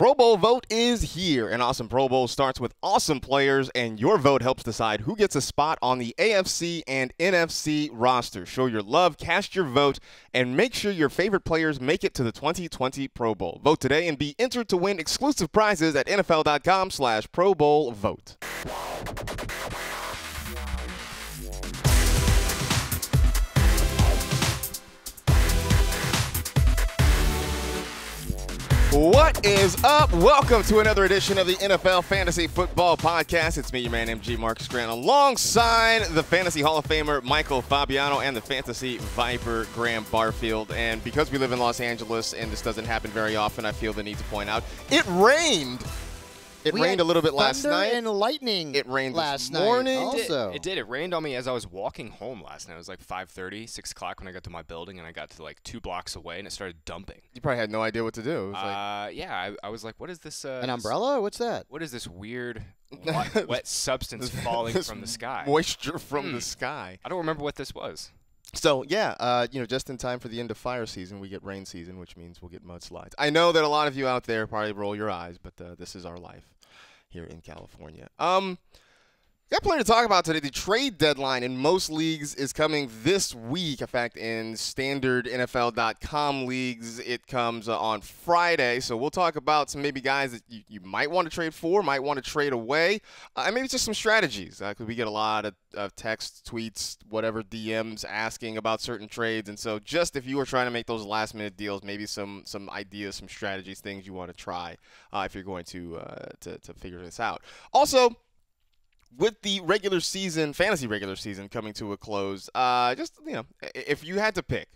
Pro Bowl vote is here. An awesome Pro Bowl starts with awesome players, and your vote helps decide who gets a spot on the AFC and NFC roster. Show your love, cast your vote, and make sure your favorite players make it to the 2020 Pro Bowl. Vote today and be entered to win exclusive prizes at NFL.com/Pro Bowl vote. What is up? Welcome to another edition of the NFL Fantasy Football Podcast. It's me, your man, MG Marcas Grant, alongside the Fantasy Hall of Famer Michael Fabiano and the Fantasy Viper Graham Barfield. And because we live in Los Angeles and this doesn't happen very often, I feel the need to point out, it rained. It rained a little bit last night. Thunder and lightning. It rained last this morning. Night also. It did. It rained on me as I was walking home last night. It was like 5:30, 6 o'clock when I got to my building, and I got to like 2 blocks away, and it started dumping. You probably had no idea what to do. It was yeah, I was like, what is this? An umbrella? What's that? What is this weird wet substance falling from the sky? Moisture from the sky. I don't remember what this was. So, yeah, just in time for the end of fire season, we get rain season, which means we'll get mudslides. I know that a lot of you out there probably roll your eyes, but this is our life here in California. Got plenty to talk about today. The trade deadline in most leagues is coming this week. In fact, in standard NFL.com leagues, it comes on Friday. So we'll talk about some maybe guys that you might want to trade for, might want to trade away, and maybe just some strategies. Because we get a lot of texts, tweets, whatever, DMs asking about certain trades. And so just if you are trying to make those last-minute deals, maybe some ideas, some strategies, things you want to try if you're going to figure this out. Also, with the regular season, fantasy regular season coming to a close, if you had to pick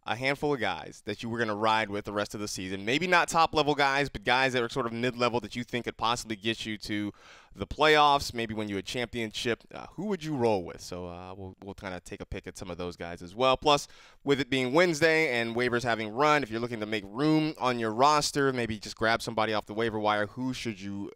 a handful of guys that you were going to ride with the rest of the season, maybe not top-level guys, but guys that are sort of mid-level that you think could possibly get you to the playoffs, maybe win you a championship, who would you roll with? So we'll kind of take a pick at some of those guys as well. Plus, with it being Wednesday and waivers having run, if you're looking to make room on your roster, maybe just grab somebody off the waiver wire, who should you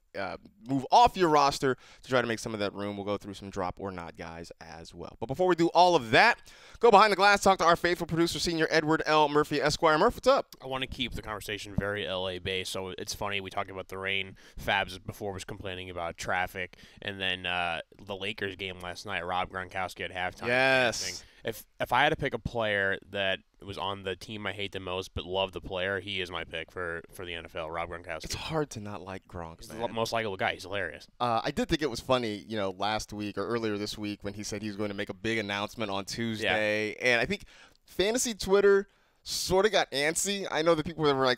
move off your roster to try to make some of that room? We'll go through some drop or not guys as well. But before we do all of that, go behind the glass, talk to our faithful producer, Senior Edward L. Murphy, Esquire. Murph, what's up? I want to keep the conversation very LA-based, so it's funny. We talked about the rain. Fabs before was complaining about traffic, and then the Lakers game last night, Rob Gronkowski at halftime. Yes. If I had to pick a player that was on the team I hate the most but love the player, he is my pick for the NFL, Rob Gronkowski. It's hard to not like Gronk, He's man. the most likable guy. He's hilarious. I did think it was funny, last week or earlier this week when he said he was going to make a big announcement on Tuesday. Yeah. And I think fantasy Twitter sort of got antsy. I know that people were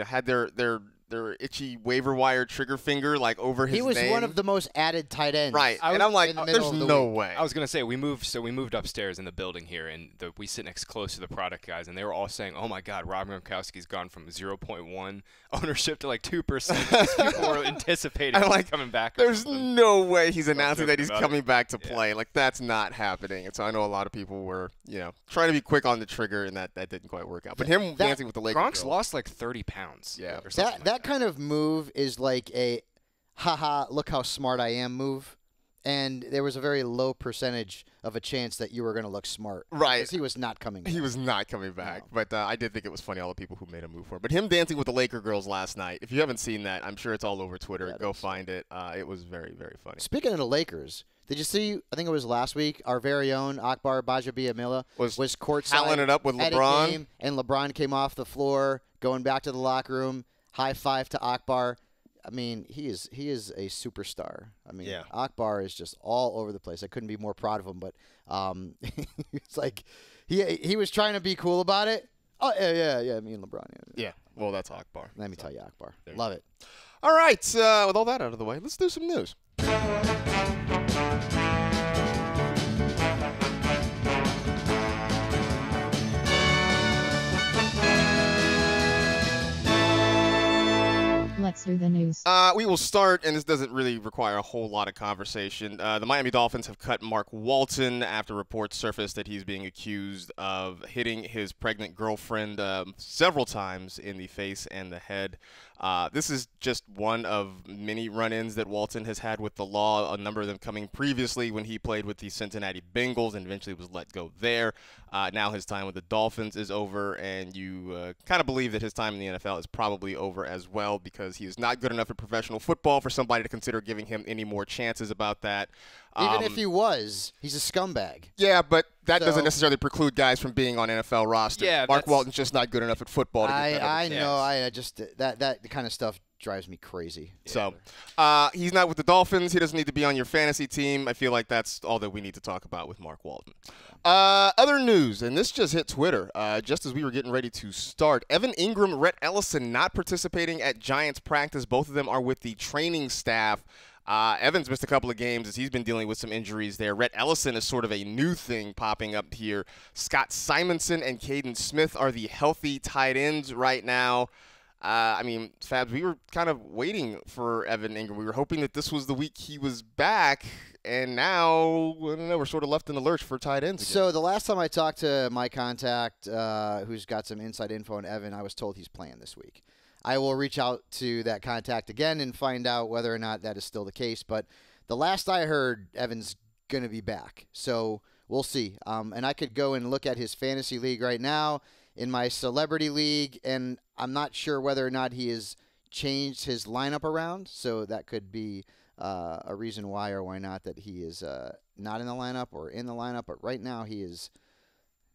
had their itchy waiver wire trigger finger over his name. He was one of the most added tight ends. Right. And I'm like, there's no way. I was going to say, we moved upstairs in the building here, and we sit next close to the product guys, and they were all saying, oh, my God, Rob Gronkowski's gone from 0.1 ownership to 2%. People were anticipating he's coming back. There's no way he's announcing that he's coming back to play. Yeah. That's not happening. And so I know a lot of people were, trying to be quick on the trigger, and that didn't quite work out. But him dancing with the Lakers. Gronk's lost 30 pounds. Yeah. That kind of move is like a haha, look how smart I am move. And there was a very low percentage of a chance that you were going to look smart. Right. Because he was not coming back. He was not coming back. No. But I did think it was funny, all the people who made a move for him. But him dancing with the Laker girls last night, if you haven't seen that, I'm sure it's all over Twitter. Yeah, go find it. It was very, very funny. Speaking of the Lakers, did you see, I think it was last week, our very own Akbar Bajabiamila was courtside tallying it up with LeBron. Game, and LeBron came off the floor, going back to the locker room, high five to Akbar. I mean, he is a superstar. I mean, yeah. Akbar is just all over the place. I couldn't be more proud of him, but it's like he was trying to be cool about it. Oh, yeah, me and LeBron. Yeah, well, that's Akbar. Let me tell you, Akbar. Love it. All right, with all that out of the way, let's do some news. Let's do the news. We will start, and this doesn't really require a whole lot of conversation. The Miami Dolphins have cut Mark Walton after reports surfaced that he's being accused of hitting his pregnant girlfriend several times in the face and the head. This is just one of many run-ins that Walton has had with the law, a number of them coming previously when he played with the Cincinnati Bengals and eventually was let go there. Now his time with the Dolphins is over, and you kind of believe that his time in the NFL is probably over as well because he is not good enough at professional football for somebody to consider giving him any more chances about that. Even if he was, he's a scumbag. Yeah, but that doesn't necessarily preclude guys from being on NFL rosters. Yeah, Mark Walton's just not good enough at football to get I know. I just that kind of stuff drives me crazy. So he's not with the Dolphins. He doesn't need to be on your fantasy team. I feel like that's all that we need to talk about with Mark Walton. Other news, and this just hit Twitter just as we were getting ready to start. Evan Ingram, Rhett Ellison not participating at Giants practice. Both of them are with the training staff. Evans missed a couple of games as he's been dealing with some injuries there. Rhett Ellison is sort of a new thing popping up here. Scott Simonson and Caden Smith are the healthy tight ends right now. I mean, Fabs, we were kind of waiting for Evan Ingram. We were hoping that this was the week he was back, and now, I don't know, we're sort of left in the lurch for tight ends again. So the last time I talked to my contact who's got some inside info on Evan, I was told he's playing this week. I will reach out to that contact again and find out whether or not that is still the case. But the last I heard, Evan's going to be back. So we'll see. And I could go and look at his fantasy league right now in my celebrity league, and I'm not sure whether or not he has changed his lineup around. So that could be a reason why or why not that he is not in the lineup or in the lineup. But right now he is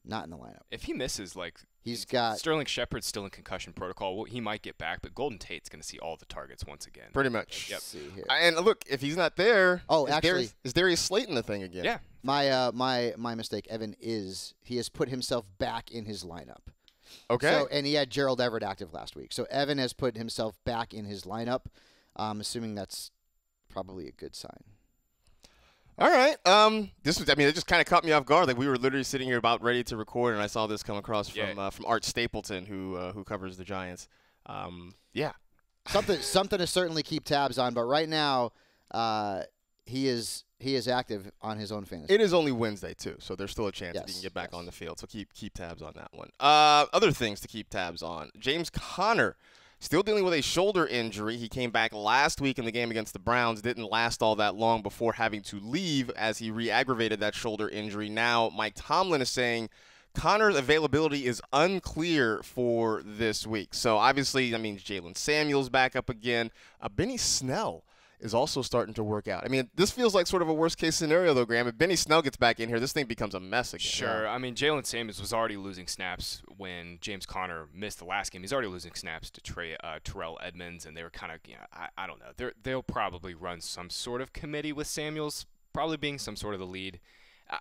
not in the lineup. If he misses, like, he's got Sterling Shepard's still in concussion protocol. Well, he might get back, but Golden Tate's going to see all the targets once again. Pretty much. Yep. see here. And look, if he's not there, actually, is Darius Slay in the thing again? Yeah. My mistake. Evan he has put himself back in his lineup. Okay. So, and he had Gerald Everett active last week. So Evan has put himself back in his lineup. I'm assuming that's probably a good sign. All right. This was, I mean, it just kind of caught me off guard. Like, we were literally sitting here about ready to record, and I saw this come across from Art Stapleton, who covers the Giants. Yeah. Something to certainly keep tabs on. But right now, he is active on his own fantasy. It is only Wednesday too, so there's still a chance that he can get back on the field. So keep tabs on that one. Other things to keep tabs on: James Conner. Still dealing with a shoulder injury. He came back last week in the game against the Browns. Didn't last all that long before having to leave as he re-aggravated that shoulder injury. Now Mike Tomlin is saying Conner's availability is unclear for this week. So obviously that means Jalen Samuels back up again. Benny Snell is also starting to work out. I mean, this feels like sort of a worst-case scenario, though, Graham. If Benny Snell gets back in here, this thing becomes a mess again. Sure. I mean, Jalen Samuels was already losing snaps when James Conner missed the last game. He's already losing snaps to Terrell Edmonds, and they were kind of, I don't know. They'll probably run some sort of committee with Samuels, probably being some sort of the lead.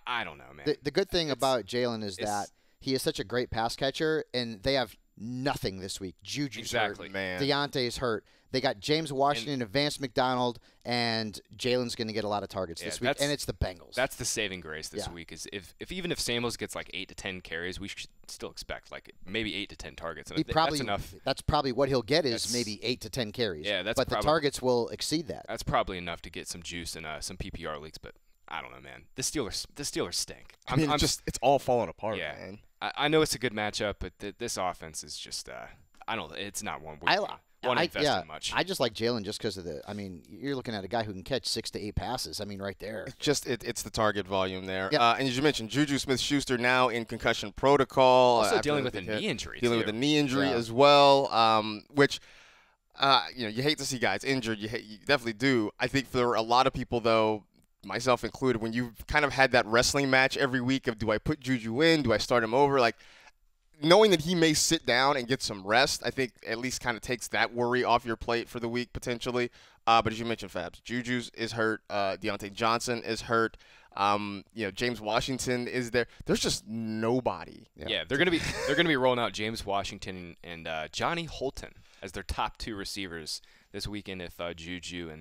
I don't know, man. The good thing about Jalen is that he is such a great pass catcher, and they have nothing this week. JuJu's hurt. Man. Deontay's hurt. They got James Washington and Vance McDonald, and Jalen's going to get a lot of targets this week, and it's the Bengals. That's the saving grace this week is even if Samuels gets like 8 to 10 carries, we should still expect like maybe 8 to 10 targets. And that's enough. That's probably what he'll get is maybe 8 to 10 carries. Yeah, but the targets will exceed that. That's probably enough to get some juice in some PPR leagues, but I don't know, man. The Steelers stink. I mean, it's all falling apart, man. I know it's a good matchup, but this offense is just it's not one where much. I just like Jalen just because of you're looking at a guy who can catch 6 to 8 passes. I mean, right there. It's the target volume there. Yep. And as you mentioned, JuJu Smith-Schuster now in concussion protocol. Also dealing with a knee injury. Dealing with a knee injury as well, which you hate to see guys injured. You definitely do. I think for a lot of people, though, myself included, when you've kind of had that wrestling match every week of do I put JuJu in, do I start him over, like knowing that he may sit down and get some rest, I think at least kind of takes that worry off your plate for the week potentially. But as you mentioned, Fabs, JuJu's is hurt. Deontay Johnson is hurt. James Washington is there. There's just nobody. Yeah, they're gonna be rolling out James Washington and Johnny Holton as their top 2 receivers this weekend if JuJu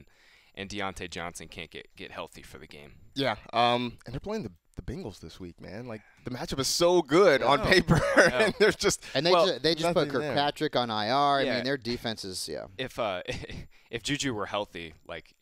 and Deontay Johnson can't get healthy for the game. Yeah, and they're playing the the Bengals this week, man. Like the matchup is so good on paper, and there's just they just put Kirkpatrick on IR. I mean, their defense is If JuJu were healthy, like,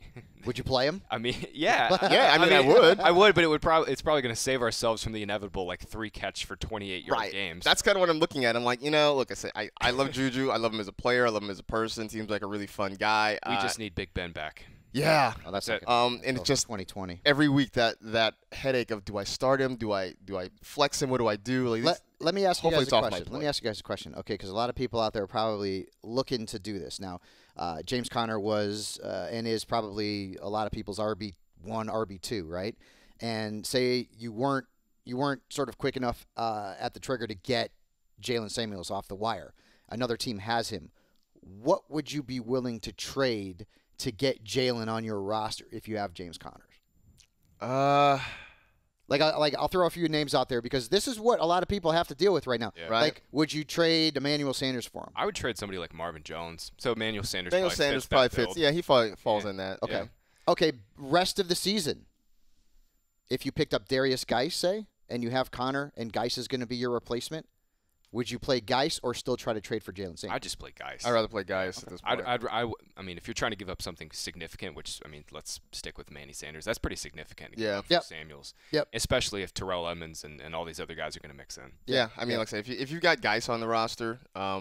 would you play him? I mean, yeah, I mean, I would. I would, but it's probably going to save ourselves from the inevitable like 3 catch for 28-yard games. That's kind of what I'm looking at. I'm like, look, I say I love JuJu. I love him as a player. I love him as a person. Seems like a really fun guy. We just need Big Ben back. Yeah, that's it. And it's just 2020 every week that headache of do I start him? Do I flex him? What do I do? Like, let me ask you guys a question. Let me ask you guys a question, okay? Because a lot of people out there are probably looking to do this now. James Conner was and is probably a lot of people's RB1, RB2, right? And say you weren't sort of quick enough at the trigger to get Jalen Samuels off the wire. Another team has him. What would you be willing to trade to get Jalen on your roster if you have James Conner? I'll throw a few names out there because this is what a lot of people have to deal with right now. Yeah. Right. Like, would you trade Emmanuel Sanders for him? I would trade somebody like Marvin Jones. So Emmanuel Sanders probably fits. Yeah, he falls in that. Okay. Yeah. Okay, rest of the season. If you picked up Darius Geis, say, and you have Conner and Geis is going to be your replacement, would you play Geis or still try to trade for Jalen Sanders? I'd just play Geis. I'd rather play Geis at this point. I mean, if you're trying to give up something significant, which, I mean, let's stick with Manny Sanders. That's pretty significant. Samuels. Yep. Especially if Terrell Edmonds and all these other guys are going to mix in. Yeah. I mean, like I say, if you've got Geis on the roster, I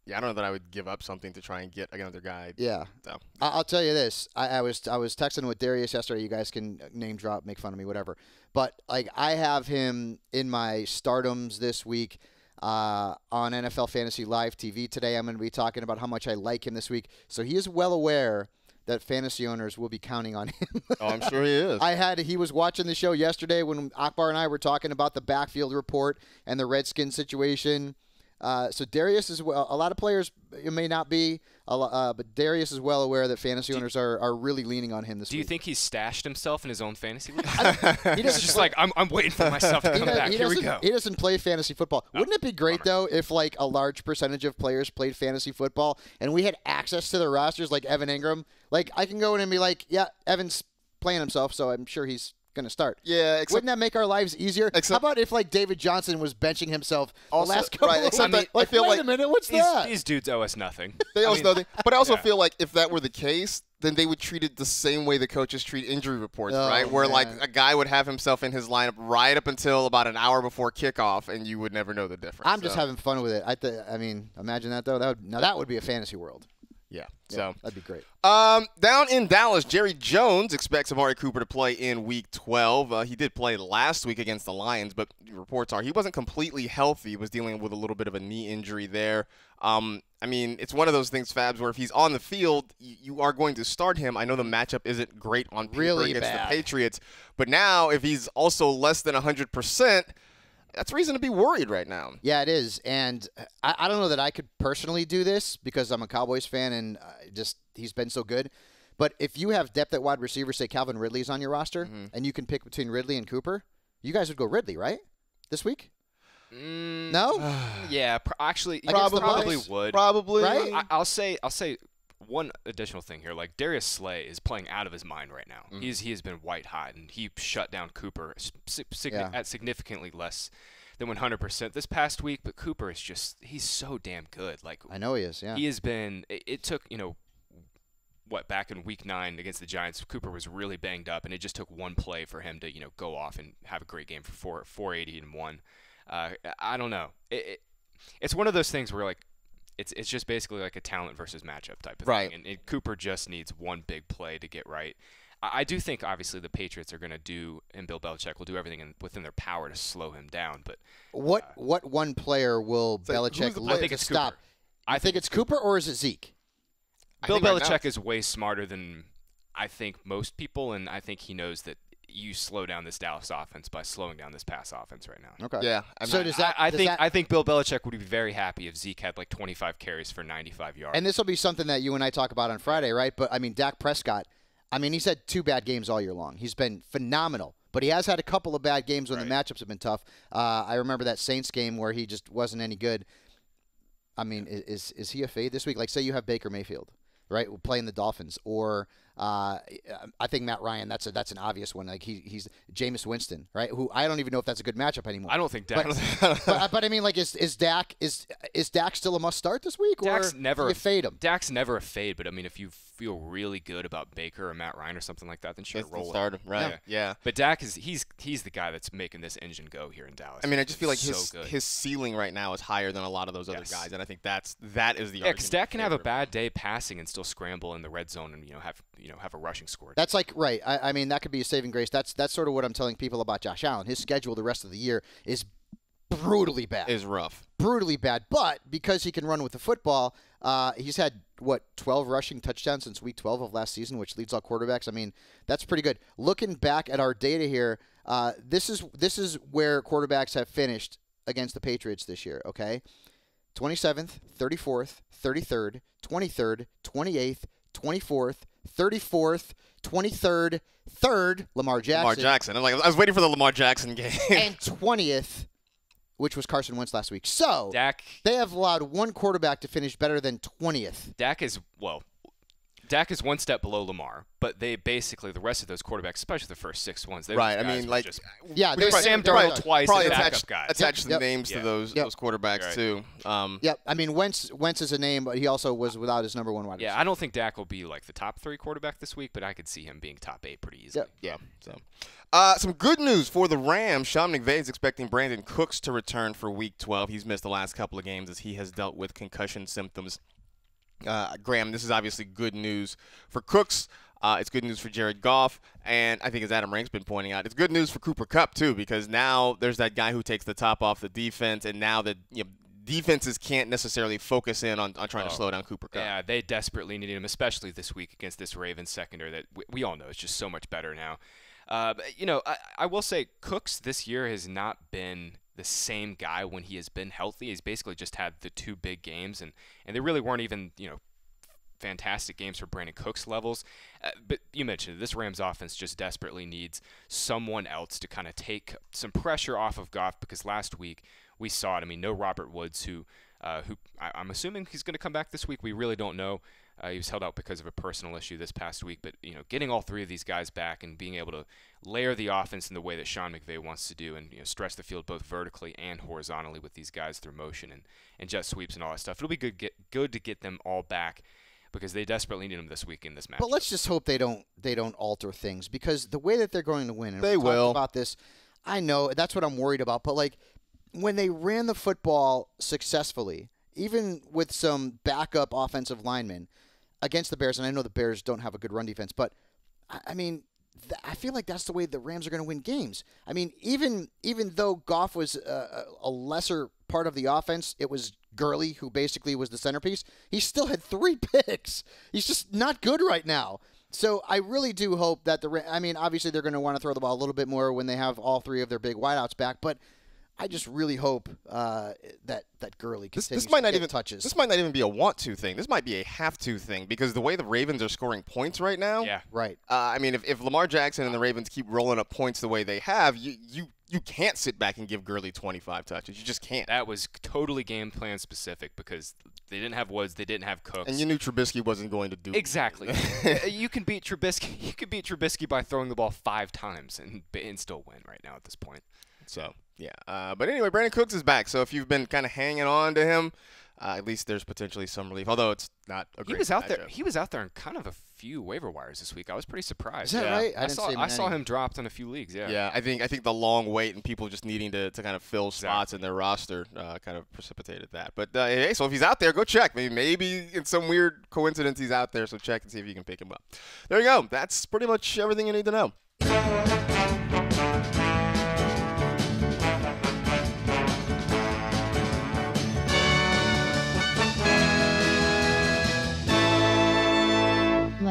don't know that I would give up something to try and get another guy. Yeah. So. I'll tell you this. I was texting with Darius yesterday. You guys can name drop, make fun of me, whatever. But, like, I have him in my stardoms this week. On NFL Fantasy Live TV today, I'm going to be talking about how much I like him this week. So he is well aware that fantasy owners will be counting on him. Oh, I'm sure he is. He was watching the show yesterday when Akbar and I were talking about the backfield report and the Redskins situation. So Darius is well. A lot of players it may not be, but Darius is well aware that fantasy owners are really leaning on him this week. Do you think he's stashed himself in his own fantasy league? He's just like, I'm waiting for myself to come back. Here we go. He doesn't play fantasy football. Wouldn't it be great, though, if like a large percentage of players played fantasy football and we had access to the rosters like Evan Ingram? Like, I can go in and be like, yeah, Evan's playing himself, so I'm sure he's going to start. Yeah, wouldn't that make our lives easier? How about if like David Johnson was benching himself the last couple of weeks? I feel wait a minute, what's that? These dudes owe us nothing. They owe us nothing. But I also feel like if that were the case, then they would treat it the same way the coaches treat injury reports, right? Where like a guy would have himself in his lineup right up until about an hour before kickoff, and you would never know the difference. I'm just having fun with it. I mean, imagine that though. That would be a fantasy world. Yeah, so that'd be great. Down in Dallas, Jerry Jones expects Amari Cooper to play in Week 12. He did play last week against the Lions, but reports are he wasn't completely healthy. He was dealing with a little bit of a knee injury there. I mean, it's one of those things, Fabs, where if he's on the field, you are going to start him. I know the matchup isn't great on paper against the Patriots, but now if he's also less than 100%, that's reason to be worried right now. Yeah, it is. And I don't know that I could personally do this because I'm a Cowboys fan and he's been so good. But if you have depth at wide receiver, say Calvin Ridley's on your roster, and you can pick between Ridley and Cooper, you guys would go Ridley, right? This week? No? Yeah, actually, probably would. Probably. Right? I'll say one additional thing here. Like, Darius Slay is playing out of his mind right now. He has been white hot, and he shut down Cooper at significantly less than 100% this past week. But Cooper is he's so damn good. Like, I know he is, yeah. He has been – it took, back in Week 9 against the Giants, Cooper was really banged up, and it just took one play for him to, go off and have a great game for 480 and 1. I don't know. It's one of those things where, like, it's just basically like a talent versus matchup type of thing. And Cooper just needs one big play to get right. I do think, obviously, the Patriots are going to do, and Bill Belichick will do everything within their power to slow him down. But what one player will Belichick look to stop? I think it's Cooper, or is it Zeke? Bill Belichick is way smarter than I think most people, and I think he knows that you slow down this Dallas offense by slowing down this pass offense right now. Okay. Yeah. I think Bill Belichick would be very happy if Zeke had like 25 carries for 95 yards. And this will be something that you and I talk about on Friday, right? But I mean, Dak Prescott, he's had 2 bad games all year long. He's been phenomenal. But he has had a couple of bad games when the matchups have been tough. I remember that Saints game where he just wasn't any good. I mean, is he a fade this week? Like, say you have Baker Mayfield, right, playing the Dolphins, or I think Matt Ryan, that's an obvious one. Like he's Jameis Winston, right? Who I don't even know if that's a good matchup anymore. I don't think Dak. But I mean, like, is Dak still a must start this week, Dak's or never do you fade him? Dak's never a fade, but I mean, if you feel really good about Baker or Matt Ryan or something like that, then sure, roll start him, right? Yeah. But Dak he's the guy that's making this engine go here in Dallas. I mean, I just feel like so his ceiling right now is higher than a lot of those other guys, and I think that is the argument. Yeah, because Dak can have a bad day passing and still scramble in the red zone and have a rushing score. That's like right. I mean, that could be a saving grace. That's sort of what I'm telling people about Josh Allen. His schedule the rest of the year is brutally bad. Is rough. Brutally bad. But because he can run with the football, he's had 12 rushing touchdowns since week 12 of last season, which leads all quarterbacks. I mean, that's pretty good. Looking back at our data here, this is where quarterbacks have finished against the Patriots this year. Okay, 27th, 34th, 33rd, 23rd, 28th, 24th, 34th, 23rd, 3rd, Lamar Jackson. Lamar Jackson. I was waiting for the Lamar Jackson game. And 20th, which was Carson Wentz last week. So they have allowed one quarterback to finish better than 20th. Dak is one step below Lamar, but they basically, the rest of those quarterbacks, especially the first 6 ones, right. I mean, like, there's Sam Darnold twice probably as backup guys. Attach some names to those quarterbacks too. Yep. I mean, Wentz is a name, but he also was without his number one wide receiver. Yeah, I don't think Dak will be like the top 3 quarterback this week, but I could see him being top 8 pretty easily. Yeah. So, some good news for the Rams. Sean McVay is expecting Brandin Cooks to return for Week 12. He's missed the last couple of games as he has dealt with concussion symptoms. Graham, this is obviously good news for Cooks. It's good news for Jared Goff, and I think as Adam Rank's been pointing out, it's good news for Cooper Kupp too, because now there's that guy who takes the top off the defense, and now that defenses can't necessarily focus in on trying to slow down Cooper Kupp. Yeah, they desperately need him, especially this week against this Ravens secondary that we all know is just so much better now. I will say Cooks this year has not been the same guy when he has been healthy. He's basically just had the 2 big games, and they really weren't even, fantastic games for Brandin Cooks levels. But you mentioned this Rams offense just desperately needs someone else to kind of take some pressure off of Goff, because last week we saw it. I mean, no Robert Woods, who I'm assuming he's going to come back this week. We really don't know. He was held out because of a personal issue this past week. But, getting all 3 of these guys back and being able to layer the offense in the way that Sean McVay wants to do and, stretch the field both vertically and horizontally with these guys through motion and jet sweeps and all that stuff. It'll be good to get them all back, because they desperately need them this week in this match. But let's just hope they don't alter things, because the way that they're going to win, and they will. About this, I know that's what I'm worried about. But like when they ran the football successfully, even with some backup offensive linemen against the Bears, and I know the Bears don't have a good run defense, but I mean, I feel like that's the way the Rams are going to win games. I mean, even though Goff was a lesser part of the offense, it was Gurley who basically was the centerpiece. He still had 3 picks. He's just not good right now. So I really do hope that obviously they're going to want to throw the ball a little bit more when they have all 3 of their big wideouts back, but I just really hope that Gurley continues this might not to get even touches. This might not even be a want-to thing. This might be a have-to thing, because the way the Ravens are scoring points right now. Yeah. Right. If Lamar Jackson and the Ravens keep rolling up points the way they have, you can't sit back and give Gurley 25 touches. You just can't. That was totally game plan specific, because they didn't have Woods, they didn't have Cooks, and you knew Trubisky wasn't going to do exactly. You can beat Trubisky. You can beat Trubisky by throwing the ball 5 times and still win right now at this point. So, yeah. But anyway, Brandin Cooks is back. So if you've been kind of hanging on to him, at least there's potentially some relief. Although it's not a great matchup. He was out there in kind of a few waiver wires this week. I was pretty surprised. Is that right? I saw him dropped in a few leagues. Yeah. Yeah. I think the long wait and people just needing to kind of fill spots in their roster kind of precipitated that. But hey, so if he's out there, go check. Maybe it's some weird coincidence he's out there. So check and see if you can pick him up. There you go. That's pretty much everything you need to know.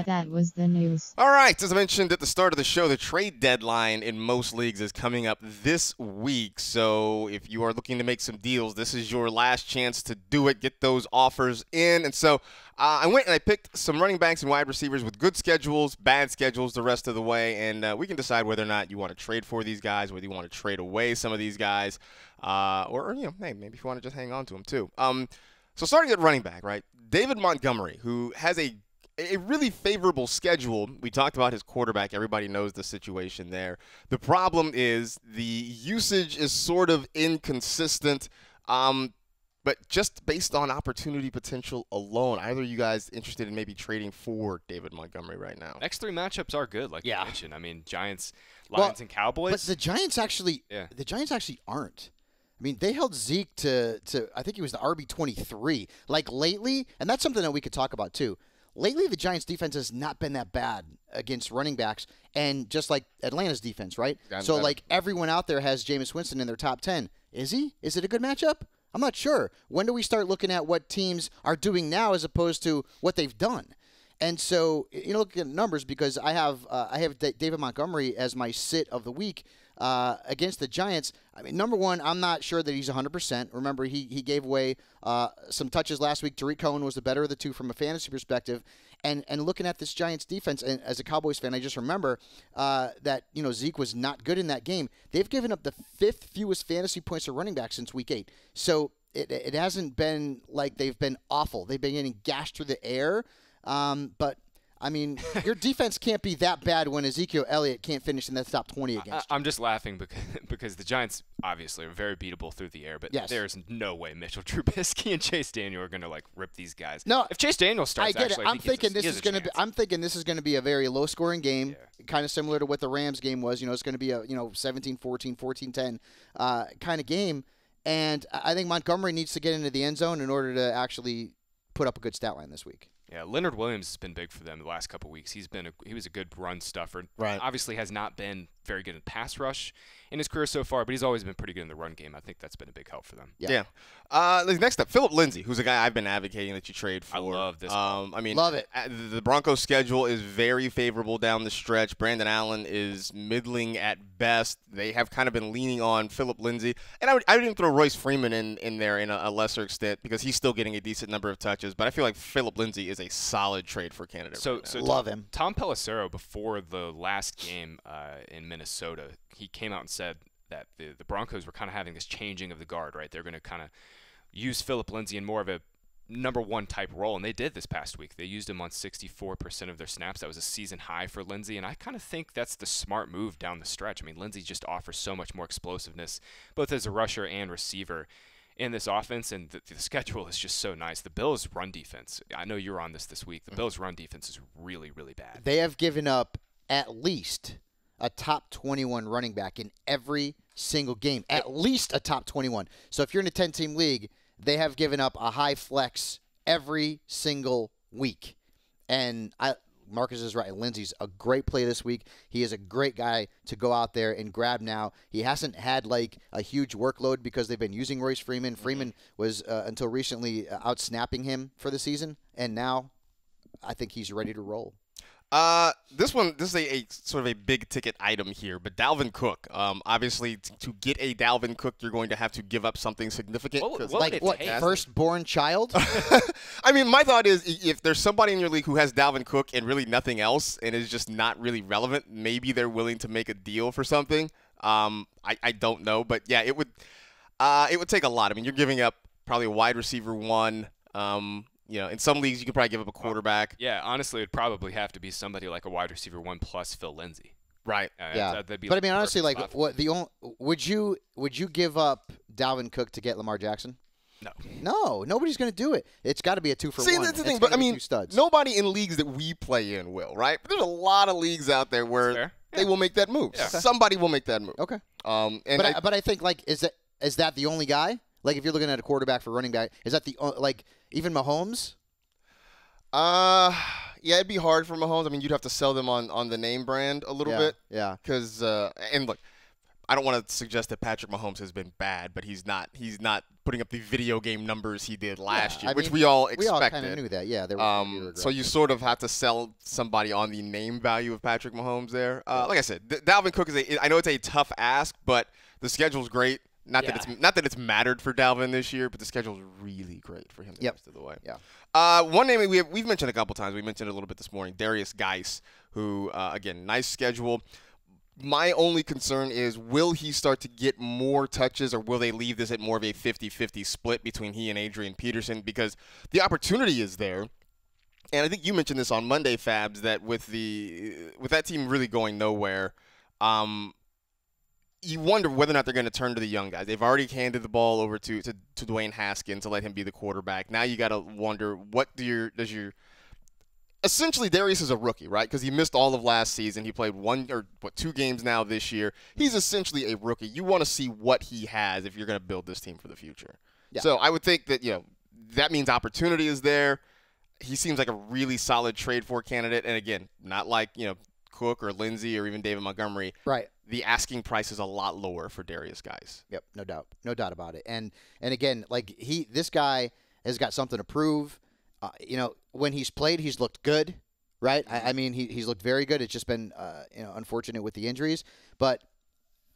That was the news. All right, as I mentioned at the start of the show, the trade deadline in most leagues is coming up this week. So if you are looking to make some deals, this is your last chance to do it. Get those offers in. And so I went and I picked some running backs and wide receivers with good schedules, bad schedules the rest of the way. And we can decide whether or not you want to trade for these guys, whether you want to trade away some of these guys, or hey, maybe if you want to just hang on to them too. So starting at running back, right? David Montgomery, who has a a really favorable schedule. We talked about his quarterback. Everybody knows the situation there. The problem is the usage is sort of inconsistent. But just based on opportunity potential alone, either of you guys interested in maybe trading for David Montgomery right now? Next 3 matchups are good, like you mentioned. I mean, Giants, Lions, Well, and Cowboys. But the Giants actually aren't. I mean, they held Zeke to I think he was the RB23. Like lately, and that's something that we could talk about too. Lately, the Giants' defense has not been that bad against running backs, and just like Atlanta's defense, right? So, like, everyone out there has Jameis Winston in their top 10. Is he? Is it a good matchup? I'm not sure. When do we start looking at what teams are doing now as opposed to what they've done? And so, look at numbers, because I have David Montgomery as my sit of the week against the Giants. I mean, number one, I'm not sure that he's 100%. Remember, he gave away some touches last week. Tariq Cohen was the better of the two from a fantasy perspective. And looking at this Giants defense, and as a Cowboys fan, I just remember that Zeke was not good in that game. They've given up the 5th fewest fantasy points to running back since week 8. So it hasn't been like they've been awful. They've been getting gashed through the air. But I mean, your defense can't be that bad when Ezekiel Elliott can't finish in the top 20 against you. I'm just laughing because the Giants obviously are very beatable through the air, but there's no way Mitchell Trubisky and Chase Daniel are going to rip these guys. No, if Chase Daniel starts, I get it. I'm thinking this is going to be a very low-scoring game, kind of similar to what the Rams game was. It's going to be a 17-14, 14-10 kind of game, and I think Montgomery needs to get into the end zone in order to actually put up a good stat line this week. Yeah, Leonard Williams has been big for them the last couple of weeks. He was a good run stuffer. Right. Obviously has not been very good in pass rush in his career so far, but he's always been pretty good in the run game. I think that's been a big help for them. Yeah. Next up, Philip Lindsay, who's a guy I've been advocating that you trade for. I love this. Love it. The Broncos' schedule is very favorable down the stretch. Brandon Allen is middling at best. They have kind of been leaning on Philip Lindsay. And I would even throw Royce Freeman in there in a lesser extent because he's still getting a decent number of touches. But I feel like Philip Lindsay is a solid trade for Canada. So love him. Tom Pelissero, before the last game in Minnesota, he came out and said that the Broncos were kind of having this changing of the guard, right? They're going to kind of use Philip Lindsay in more of a number one type role, and they did this past week. They used him on 64% of their snaps. That was a season high for Lindsay, and I kind of think that's the smart move down the stretch. I mean, Lindsay just offers so much more explosiveness, both as a rusher and receiver in this offense, and the schedule is just so nice. The Bills' run defense, I know you're on this week, the Bills' run defense is really, really bad. They have given up at least a top 21 running back in every single game. At least a top 21. So if you're in a 10-team league, they have given up a high flex every single week. And Marcus is right. Lindsay's a great play this week. He is a great guy to go out there and grab now. He hasn't had like a huge workload because they've been using Royce Freeman. Freeman was until recently out-snapping him for the season. And now I think he's ready to roll. This is a sort of a big ticket item here, but Dalvin Cook. Obviously, to get a Dalvin Cook, you're going to have to give up something significant. What firstborn child? I mean, my thought is if there's somebody in your league who has Dalvin Cook and really nothing else and is just not really relevant, maybe they're willing to make a deal for something. I don't know, but yeah, it would take a lot. I mean, you're giving up probably a wide receiver one. In some leagues, you could probably give up a quarterback. Yeah, honestly, it'd probably have to be somebody like a wide receiver one plus Phil Lindsay. Right. That'd be but I mean, honestly, like, would you give up Dalvin Cook to get Lamar Jackson? No, nobody's going to do it. It's got to be a 2-for-1. See, that's the thing. But I mean, nobody in leagues that we play in will, right? But there's a lot of leagues out there where they will make that move. Yeah. Somebody will make that move. Okay. But I think, like, is that the only guy? Like, if you're looking at a quarterback for running back, is that even Mahomes? Yeah, it'd be hard for Mahomes. I mean, you'd have to sell them on the name brand a little bit. Yeah. Because and look, I don't want to suggest that Patrick Mahomes has been bad, but he's not putting up the video game numbers he did last year, which we all expected. We all kind of knew that. Yeah. So you sort of have to sell somebody on the name value of Patrick Mahomes there. Like I said, Dalvin Cook I know it's a tough ask, but the schedule's great. Not that it's mattered for Dalvin this year, but the schedule's really great for him the rest of the way. Yeah. One name we've mentioned a couple times. We mentioned it a little bit this morning, Darius Geis, who again, nice schedule. My only concern is, will he start to get more touches, or will they leave this at more of a 50-50 split between he and Adrian Peterson? Because the opportunity is there. And I think you mentioned this on Monday, Fabs, that with that team really going nowhere, you wonder whether or not they're going to turn to the young guys. They've already handed the ball over to Dwayne Haskins to let him be the quarterback. Now you got to wonder essentially Darius is a rookie, right? Because he missed all of last season. He played 2 games now this year. He's essentially a rookie. You want to see what he has if you're going to build this team for the future. Yeah. So I would think that that means opportunity is there. He seems like a really solid trade for candidate, and again, not like Cook or Lindsay or even David Montgomery. Right. The asking price is a lot lower for Darius guys. Yep, no doubt about it. And again, like this guy has got something to prove. When he's played, he's looked good, right? I mean, he's looked very good. It's just been unfortunate with the injuries. But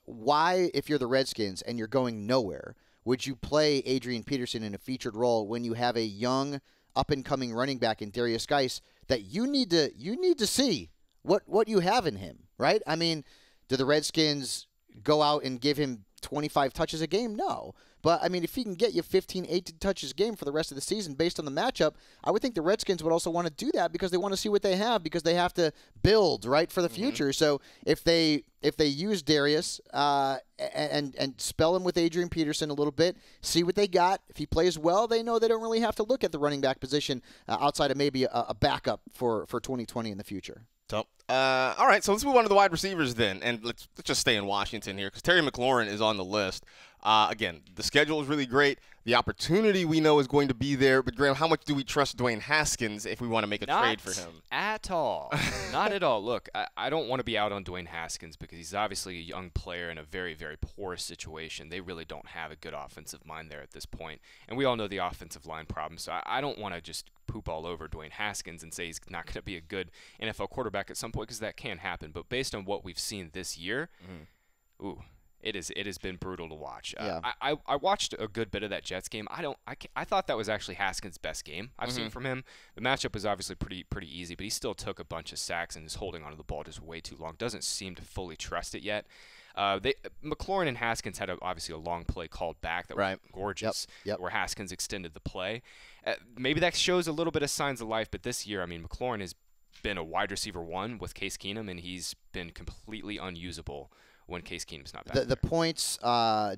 why, if you're the Redskins and you're going nowhere, would you play Adrian Peterson in a featured role when you have a young, up-and-coming running back in Darius Geis that you need to see what you have in him, right? I mean, do the Redskins go out and give him 25 touches a game? No. But, I mean, if he can get you 15, 18 touches a game for the rest of the season based on the matchup, I would think the Redskins would also want to do that because they want to see what they have because they have to build, right, for the future. So if they use Darius and spell him with Adrian Peterson a little bit, see what they got. If he plays well, they know they don't really have to look at the running back position outside of maybe a backup for 2020 in the future. So, all right, so let's move on to the wide receivers then, and let's just stay in Washington here because Terry McLaurin is on the list. Again, the schedule is really great. The opportunity we know is going to be there. But, Graham, how much do we trust Dwayne Haskins if we want to make a trade for him? Not at all. Not at all. Look, I don't want to be out on Dwayne Haskins because he's obviously a young player in a very, very poor situation. They really don't have a good offensive mind there at this point. And we all know the offensive line problems. So I don't want to just poop all over Dwayne Haskins and say he's not going to be a good NFL quarterback at some point because that can happen. But based on what we've seen this year, It has been brutal to watch. Yeah. I watched a good bit of that Jets game. I thought that was actually Haskins' best game I've seen from him. The matchup was obviously pretty easy, but he still took a bunch of sacks and is holding onto the ball just way too long. Doesn't seem to fully trust it yet. McLaurin and Haskins had obviously a long play called back that was gorgeous, where Haskins extended the play. Maybe that shows a little bit of signs of life, but this year, I mean, McLaurin has been a wide receiver 1 with Case Keenum, and he's been completely unusable when Case Keenum's not back. The points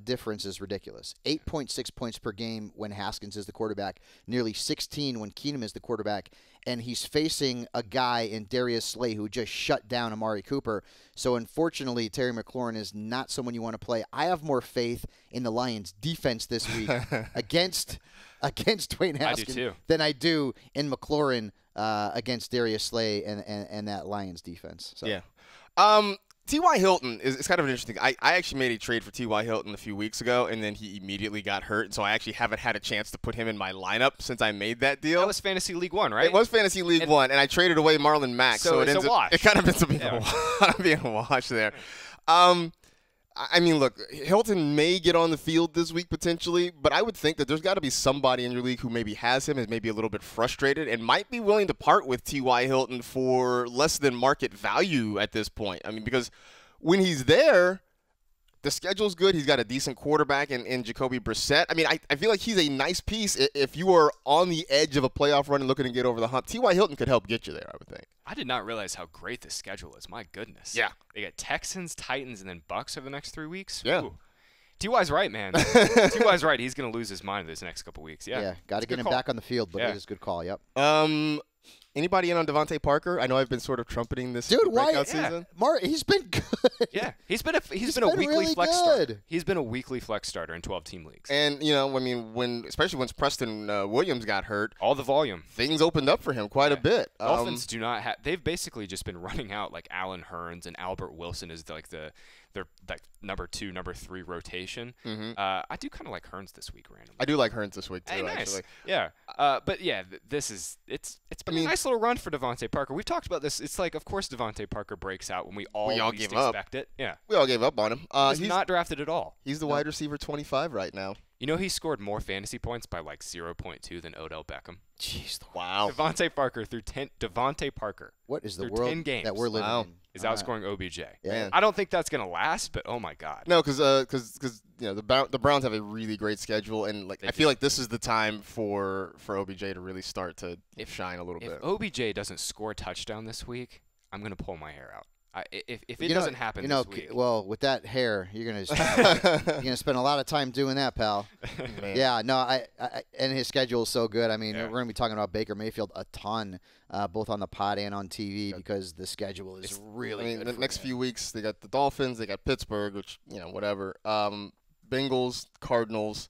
difference is ridiculous. 8.6 points per game when Haskins is the quarterback, nearly 16 when Keenum is the quarterback, and he's facing a guy in Darius Slay who just shut down Amari Cooper. So unfortunately, Terry McLaurin is not someone you want to play. I have more faith in the Lions' defense this week against Dwayne Haskins than I do in McLaurin against Darius Slay and that Lions defense. So. Yeah. T.Y. Hilton is kind of an interesting. I actually made a trade for T.Y. Hilton a few weeks ago, and then he immediately got hurt, and so I actually haven't had a chance to put him in my lineup since I made that deal. That was Fantasy League 1, right? It was Fantasy League 1, and I traded away Marlon Mack, so it ends a wash. It kind of ends up being a wash there. I mean, look, Hilton may get on the field this week potentially, but I would think that there's got to be somebody in your league who maybe has him, is maybe a little bit frustrated, and might be willing to part with T.Y. Hilton for less than market value at this point. I mean, because when he's there, the schedule's good. He's got a decent quarterback in Jacoby Brissett. I mean, I feel like he's a nice piece. If you are on the edge of a playoff run and looking to get over the hump, T.Y. Hilton could help get you there, I would think. I did not realize how great this schedule is. My goodness. Yeah. They got Texans, Titans, and then Bucks over the next 3 weeks. Yeah. Ooh. T.Y.'s right, man. T.Y.'s right. He's going to lose his mind this next couple weeks. Yeah. Yeah, got to get him back on the field, but it is a good call, yep. Anybody in on Devante Parker? I know I've been sort of trumpening this breakout season. He's been good. Yeah, he's been a weekly really flex good. starter. He's been a weekly flex starter in 12-team leagues. And I mean, especially once Preston Williams got hurt, all the volume, things opened up for him quite a bit. Dolphins do not have. They've basically just been running out like Allen Hurns and Albert Wilson is like their like number 2, number 3 rotation. I do kind of like Hurns this week randomly. I do like Hurns this week too. Hey, nice. Actually. Yeah. But yeah, it's been a nice little run for Devante Parker. We've talked about this. It's like, of course, Devante Parker breaks out when we all least give up. expect it. Yeah. We all gave up on him. He's not drafted at all. He's the wide receiver 25 right now. You know he scored more fantasy points by like 0.2 than Odell Beckham. Jeez. Wow. Devante Parker through 10. Devante Parker. What is the through world 10 games. that we're living Wow. in? Is outscoring OBJ. Yeah. I don't think that's gonna last, but oh my God. No, because you know the Browns have a really great schedule, and like I feel like this is the time for OBJ to really start to shine a little bit. If OBJ doesn't score a touchdown this week, I'm gonna pull my hair out. If it doesn't happen this week. Well, with that hair, you're gonna spend a lot of time doing that, pal. Man. Yeah, no, I and his schedule is so good. I mean, we're gonna be talking about Baker Mayfield a ton, both on the pod and on TV because the schedule is really good. The next few weeks they got the Dolphins, they got Pittsburgh, which whatever. Bengals, Cardinals.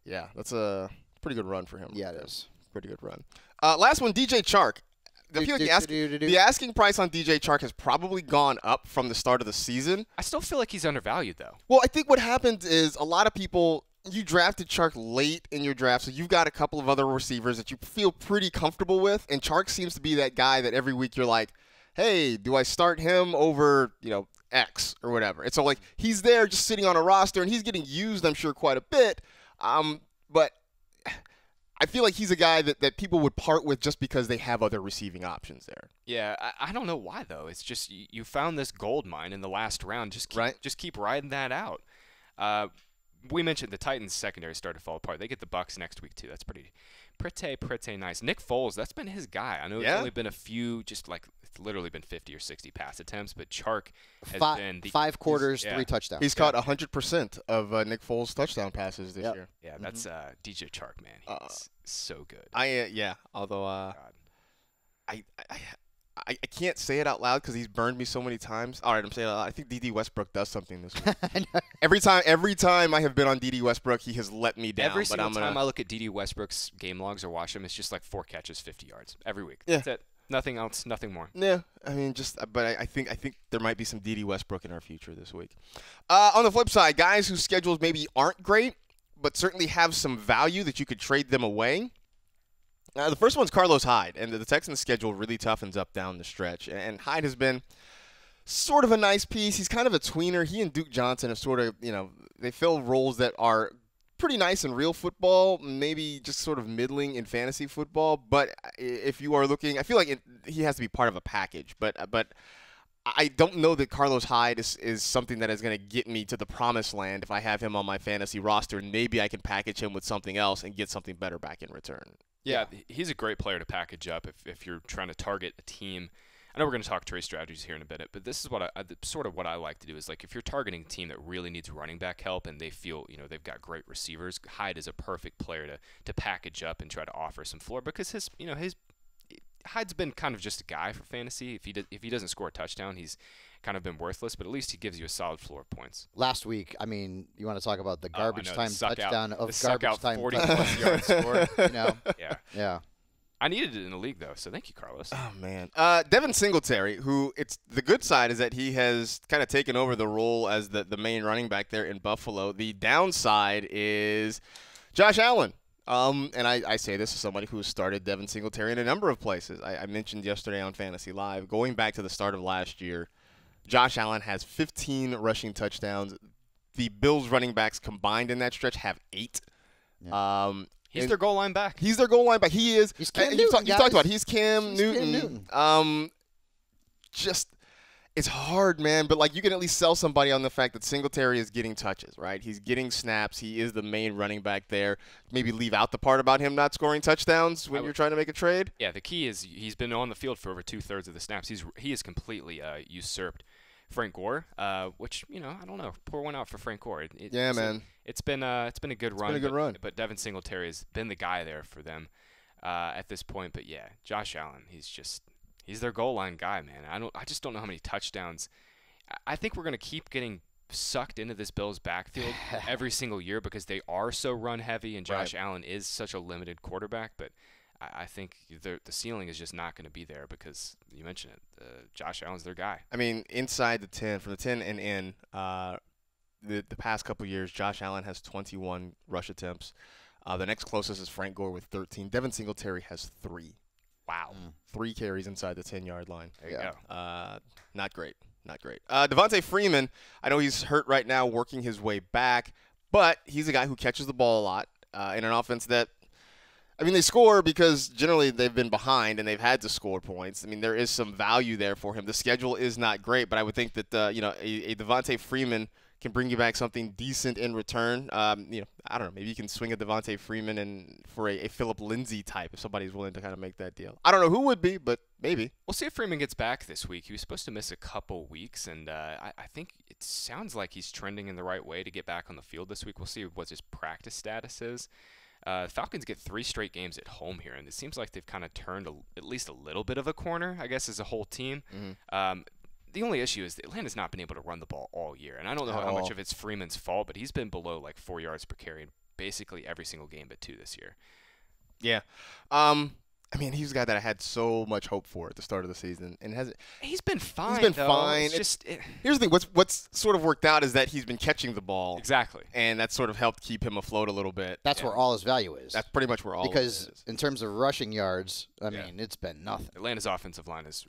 Yeah, that's a pretty good run for him. Yeah, it is. Pretty good run. Last one, DJ Chark. I feel like the asking price on DJ Chark has probably gone up from the start of the season. I still feel like he's undervalued, though. Well, I think what happened is a lot of people, you drafted Chark late in your draft, so you've got a couple of other receivers that you feel pretty comfortable with, and Chark seems to be that guy that every week you're like, hey, do I start him over, X or whatever? And so, like, he's there just sitting on a roster, and he's getting used, I'm sure, quite a bit, but I feel like he's a guy that people would part with just because they have other receiving options there. Yeah, I don't know why, though. It's just you found this gold mine in the last round. Just keep riding that out. We mentioned the Titans' secondary started to fall apart. They get the Bucs next week, too. That's pretty nice. Nick Foles, that's been his guy. I know it's only been a few, just like it's literally been 50 or 60 pass attempts, but Chark has been 5 quarters, 3 touchdowns. He's caught 100% of Nick Foles' touchdown passes this year. Yeah, that's DJ Chark, man. He's so good. Although I can't say it out loud because he's burned me so many times. All right, I'm saying it out loud. I think D.D. Westbrook does something this week. Every time I have been on D.D. Westbrook, he has let me down. Every single time I look at D.D. Westbrook's game logs or watch him, it's just like 4 catches, 50 yards every week. Yeah. That's it. Nothing else, nothing more. Yeah, I mean, but I think there might be some D.D. Westbrook in our future this week. On the flip side, guys whose schedules maybe aren't great, but certainly have some value that you could trade them away. The first one's Carlos Hyde, and the Texans' schedule really toughens up down the stretch. And Hyde has been sort of a nice piece. He's kind of a tweener. He and Duke Johnson have sort of, they fill roles that are pretty nice in real football, maybe just sort of middling in fantasy football. But if you are looking, I feel like he has to be part of a package. But I don't know that Carlos Hyde is something that is going to get me to the promised land if I have him on my fantasy roster. Maybe I can package him with something else and get something better back in return. Yeah, he's a great player to package up if you're trying to target a team. I know we're going to talk trade strategies here in a minute, but this is what what I like to do is like if you're targeting a team that really needs running back help and they feel they've got great receivers, Hyde is a perfect player to package up and try to offer some floor because his Hyde's been kind of just a guy for fantasy. If he doesn't score a touchdown, he's kind of been worthless, but at least he gives you a solid floor of points. Last week, I mean, you want to talk about the garbage time touchdown of garbage time 40+ yard score. Yeah. I needed it in the league though, so thank you, Carlos. Oh man, Devin Singletary, who the good side is that he has kind of taken over the role as the main running back there in Buffalo. The downside is Josh Allen. And I say this as somebody who started Devin Singletary in a number of places. I mentioned yesterday on Fantasy Live, going back to the start of last year, Josh Allen has 15 rushing touchdowns. The Bills running backs combined in that stretch have 8. Yeah. He's their goal line back. He's their goal line back. He is. He's Cam you Newton, talked about it. He's Cam He's Newton. Cam Newton. It's hard, man. But like you can at least sell somebody on the fact that Singletary is getting touches, right? He's getting snaps. He is the main running back there. Maybe leave out the part about him not scoring touchdowns when you're trying to make a trade. Yeah, the key is he's been on the field for over 2/3 of the snaps. He is completely usurped Frank Gore, which I don't know. Pour one out for Frank Gore. Man. It's been a good run. Been a good run. But Devin Singletary has been the guy there for them at this point. But yeah, Josh Allen, he's their goal line guy, man. I just don't know how many touchdowns. I think we're gonna keep getting sucked into this Bills backfield every single year because they are so run heavy, and Josh Allen is such a limited quarterback. But I think the ceiling is just not going to be there because you mentioned it. Josh Allen's their guy. I mean, inside the 10, from the 10 and in, the past couple years, Josh Allen has 21 rush attempts. The next closest is Frank Gore with 13. Devin Singletary has 3. Wow. 3 carries inside the 10-yard line. There you go. Not great. Devonta Freeman, I know he's hurt right now, working his way back. But he's a guy who catches the ball a lot in an offense that, I mean, they score because generally they've been behind and they've had to score points. I mean, there is some value there for him. The schedule is not great, but I would think that, a Devonta Freeman can bring you back something decent in return. I don't know. Maybe you can swing a Devonta Freeman and for a Philip Lindsay type if somebody's willing to kind of make that deal. I don't know who would be, but maybe. We'll see if Freeman gets back this week. He was supposed to miss a couple weeks, and I think it sounds like he's trending in the right way to get back on the field this week. We'll see what his practice status is. Falcons get 3 straight games at home here, and it seems like they've kind of turned at least a little bit of a corner, I guess, as a whole team. Mm-hmm. The only issue is that Atlanta's not been able to run the ball all year, and I don't know how much of it's Freeman's fault, but he's been below like 4 yards per carry in basically every single game but 2 this year. Yeah. I mean, he's a guy that I had so much hope for at the start of the season, and he's been fine. He's been though. fine. Here's the thing: what's sort of worked out is that he's been catching the ball exactly, and that's sort of helped keep him afloat a little bit. That's where all his value is. That's pretty much where all because of it is. In terms of rushing yards, I mean, it's been nothing. Atlanta's offensive line is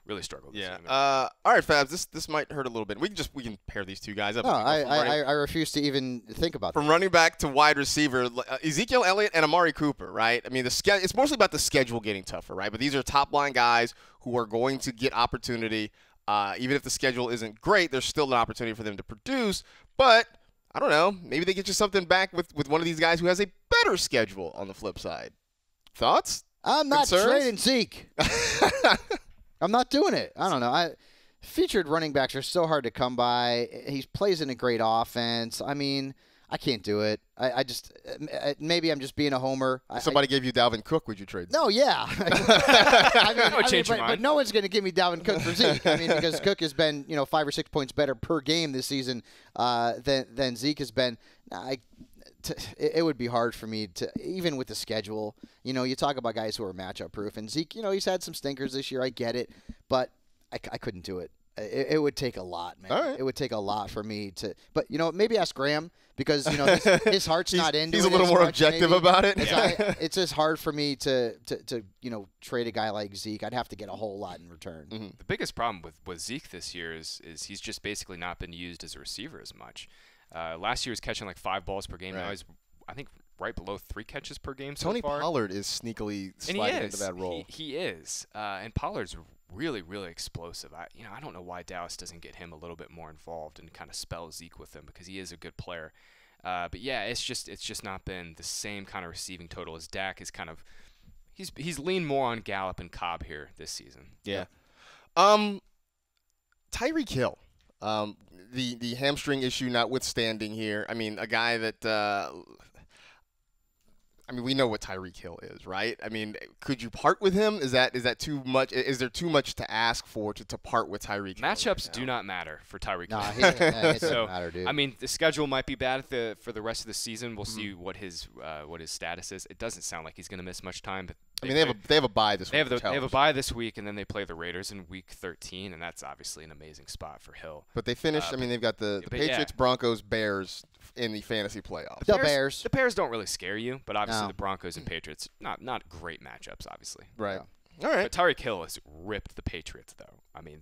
really struggled. Yeah. All right, Fabs. This might hurt a little bit. We can pair these two guys up. No, I refuse to even think about that. From running back to wide receiver, Ezekiel, Elliott, and Amari Cooper. Right. I mean, it's mostly about the schedule getting tougher, right? But these are top line guys who are going to get opportunity. Even if the schedule isn't great, there's still an opportunity for them to produce. But I don't know. Maybe they get you something back with one of these guys who has a better schedule on the flip side. Thoughts? I'm not trading Zeke. I'm not doing it. I don't know. Featured running backs are so hard to come by. He plays in a great offense. I mean, I can't do it. I just maybe I'm just being a homer. If somebody gave you Dalvin Cook, would you trade? No, yeah. But no one's going to give me Dalvin Cook for Zeke. I mean, because Cook has been 5 or 6 points better per game this season than Zeke has been. It would be hard for me to, even with the schedule. You talk about guys who are matchup proof, and Zeke, he's had some stinkers this year. I get it, but I couldn't do it. It would take a lot, man. Right. It would take a lot for me to. But maybe ask Graham because his heart's not into it. He's a little more objective about it. It's just hard for me to trade a guy like Zeke. I'd have to get a whole lot in return. Mm-hmm. The biggest problem with Zeke this year is he's just basically not been used as a receiver as much. Last year he was catching like 5 balls per game. Right. Now he's, I think, right below 3 catches per game so far. Tony Pollard is sneakily sliding into that role. He is. And Pollard's really, really explosive. I don't know why Dallas doesn't get him a little bit more involved and kind of spell Zeke with him because he is a good player. But yeah, it's just not been the same kind of receiving total as Dak is kind of he's leaned more on Gallup and Cobb here this season. Yeah. Tyree Kill. The hamstring issue notwithstanding here, I mean, a guy that we know what Tyree Kill is, right? I mean, could you part with him? Is that too much? Is there too much to ask for to part with Tyree Kill? Matchups do not matter for Tyree Kill. Nah, it doesn't matter, dude. I mean, the schedule might be bad for the rest of the season. We'll see what his status is. It doesn't sound like he's going to miss much time, but they have a bye this week. They have a bye this week, and then they play the Raiders in Week 13, and that's obviously an amazing spot for Hill. But they finished. They've got the Patriots, Broncos, Bears in the fantasy playoffs. The Bears don't really scare you, but obviously the Broncos and Patriots not great matchups, obviously. Right. Yeah. All right. But Tyreek Hill has ripped the Patriots, though. I mean,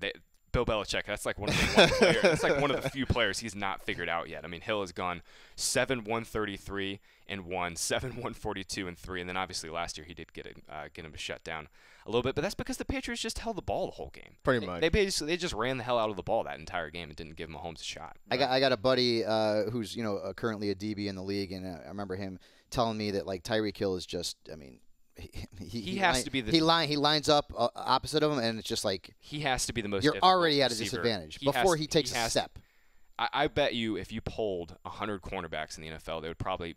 Bill Belichick, that's like one of the few players he's not figured out yet. I mean, Hill has gone 7-133 and 1, 7-142 and 3, and then obviously last year he did get him to shut down a little bit, but that's because the Patriots just held the ball the whole game. Pretty much. They just ran the hell out of the ball that entire game and didn't give Mahomes a shot. I got a buddy who's currently a DB in the league, and I remember him telling me that like Tyreek Hill is just, I mean. He has to be he lines up opposite of him, and it's just like he has to be the most. You're already at a receiver. disadvantage before he takes a step. I bet you if you polled 100 cornerbacks in the NFL, they would probably.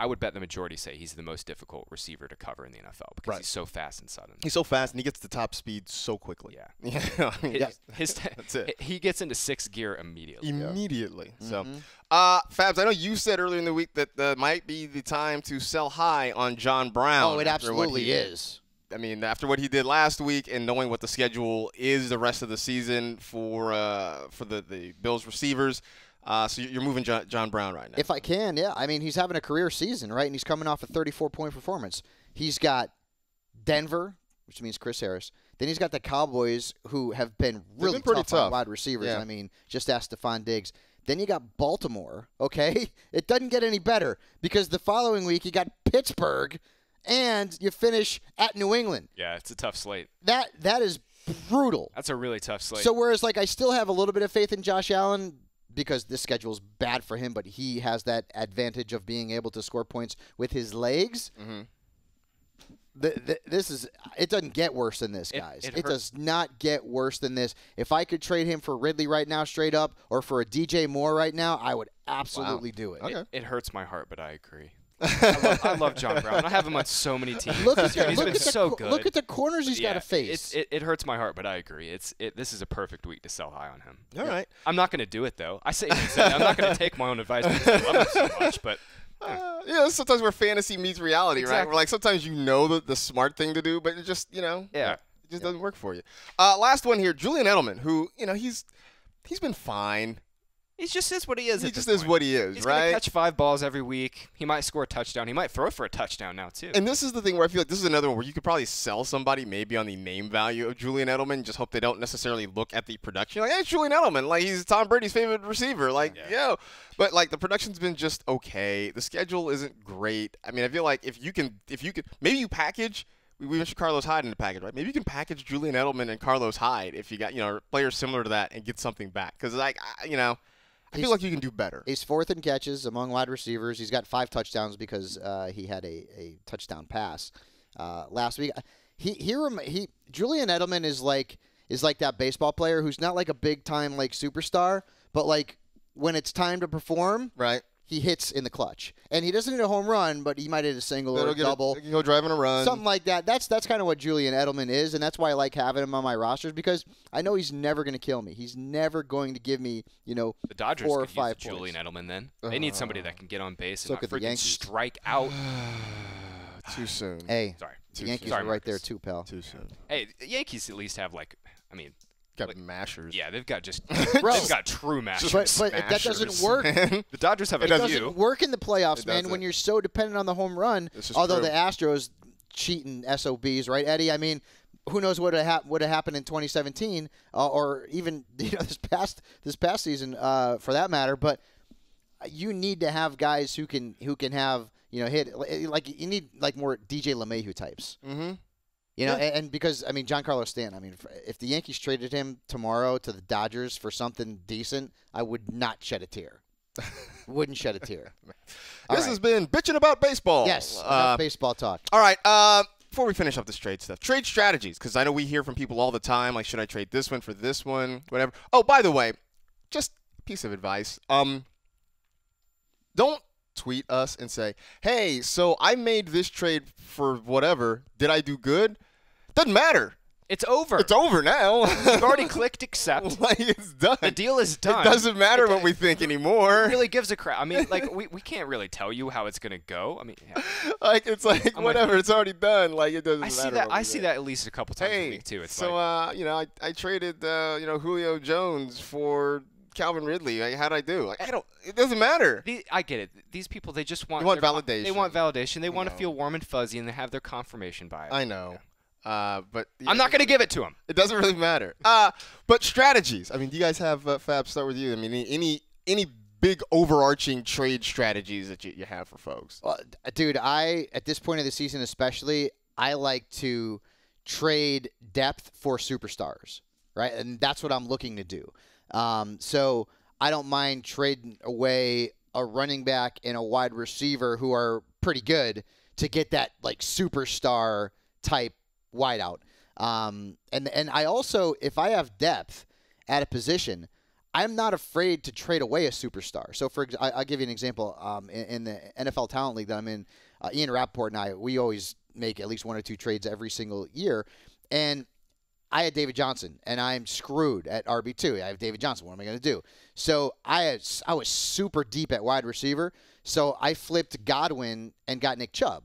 I would bet the majority say he's the most difficult receiver to cover in the NFL because he's so fast and sudden. He's so fast, and he gets to top speed so quickly. Yeah. That's it. He gets into 6th gear immediately. So, Fabs, I know you said earlier in the week that might be the time to sell high on John Brown. Oh, it absolutely is. I mean, after what he did last week and knowing what the schedule is the rest of the season for the Bills receivers, so you're moving John Brown right now. If I can, yeah. I mean, he's having a career season, right? And he's coming off a 34-point performance. He's got Denver, which means Chris Harris. Then he's got the Cowboys, who have been really tough on wide receivers. Yeah. I mean, just ask Stephon Diggs. Then you got Baltimore, okay? It doesn't get any better because the following week you got Pittsburgh, and you finish at New England. Yeah, it's a tough slate. That is brutal. That's a really tough slate. So whereas, like, I still have a little bit of faith in Josh Allen because this schedule is bad for him, but he has that advantage of being able to score points with his legs. Mm-hmm. It doesn't get worse than this, guys. It does not get worse than this. If I could trade him for Ridley right now straight up or for a DJ Moore right now, I would absolutely do it. Okay. It hurts my heart, but I agree. I love John Brown. I have him on so many teams. He's been so good. Look at the corners he's got to face. It hurts my heart, but I agree. This is a perfect week to sell high on him. All right. I'm not going to do it, though. I'm not going to take my own advice because I love him so much, but... sometimes where fantasy meets reality, right? Where, like, sometimes you know the smart thing to do, but it just, it just doesn't work for you. Last one here, Julian Edelman, who, he's been fine. He just is what he is. He just is what he is, He's right? He's going to catch 5 balls every week. He might score a touchdown. He might throw for a touchdown now, too. And this is the thing where I feel like this is another one where you could probably sell somebody maybe on the name value of Julian Edelman, just hope they don't necessarily look at the production. Like, hey, it's Julian Edelman. Like, he's Tom Brady's favorite receiver. Like, But, like, the production's been just okay. The schedule isn't great. I mean, I feel like if you could, maybe you package – we mentioned Carlos Hyde in the package, right? Maybe you can package Julian Edelman and Carlos Hyde if you got, players similar to that and get something back. Because, like, I feel like you can do better. He's 4th in catches among wide receivers. He's got 5 touchdowns because he had a touchdown pass last week. Julian Edelman is like that baseball player who's not like a big time like superstar, but like when it's time to perform, right? He hits in the clutch, and he doesn't hit a home run, but he might hit a single or a double. He can go driving a run, something like that. That's kind of what Julian Edelman is, and that's why I like having him on my rosters because I know he's never going to kill me. He's never going to give me, the Dodgers 4 or could 5 use points. Julian Edelman. Then they need somebody that can get on base So and could not the freaking Yankees. strike out. Too soon. Hey, Sorry, the Yankees sorry, are right there Marcus. too, pal. Too soon. Hey, the Yankees at least have Got mashers. Yeah, they've got Bro. they've got true mashers. But that doesn't work. The Dodgers have It doesn't work in the playoffs, man, doesn't. when you're so dependent on the home run. This is Although true. the Astros cheating SOBs, right, Eddie? I mean, who knows what would have happened in 2017 or even this past season for that matter. But you need to have guys who can have hit like you need like more DJ LeMahieu types. Mm-hmm. And because, I mean, Giancarlo Stanton, if the Yankees traded him tomorrow to the Dodgers for something decent, I would not shed a tear. Wouldn't shed a tear. This has been Bitching About Baseball. Yes, enough baseball talk. All right, before we finish up this trade stuff, trade strategies, because I know we hear from people all the time, like, should I trade this one for this one, whatever. Oh, by the way, just a piece of advice. Don't tweet us and say, hey, so I made this trade for whatever. Did I do good? Doesn't matter. It's over. It's over now. You've already clicked accept. Like, it's done. The deal is done. It doesn't matter what we think anymore. It really gives a crap. I mean, like, we can't really tell you how it's going to go. I mean, like, it's like, whatever. It's already done. Like, it doesn't matter. I see that at least a couple times a week, too. It's so, I traded, Julio Jones for Calvin Ridley. Like, how'd I do? Like, it doesn't matter. I get it. These people, they just want validation. They want validation. They want to feel warm and fuzzy, and they have their confirmation bias. I know. Yeah. But I'm not going to give it to them. It doesn't really matter. But strategies. I mean, do you guys have Fab? Start with you. I mean, any big overarching trade strategies that you have for folks? Dude, at this point of the season, especially, I like to trade depth for superstars, right? And that's what I'm looking to do. So I don't mind trading away a running back and a wide receiver who are pretty good to get that like superstar type wideout. And I also, if I have depth at a position, I'm not afraid to trade away a superstar. So I'll give you an example. In the NFL Talent League that I'm in, Ian Rappaport and I, we always make at least 1 or 2 trades every single year. And I had David Johnson, and I'm screwed at RB2. I have David Johnson. What am I going to do? So I was super deep at wide receiver, so I flipped Godwin and got Nick Chubb.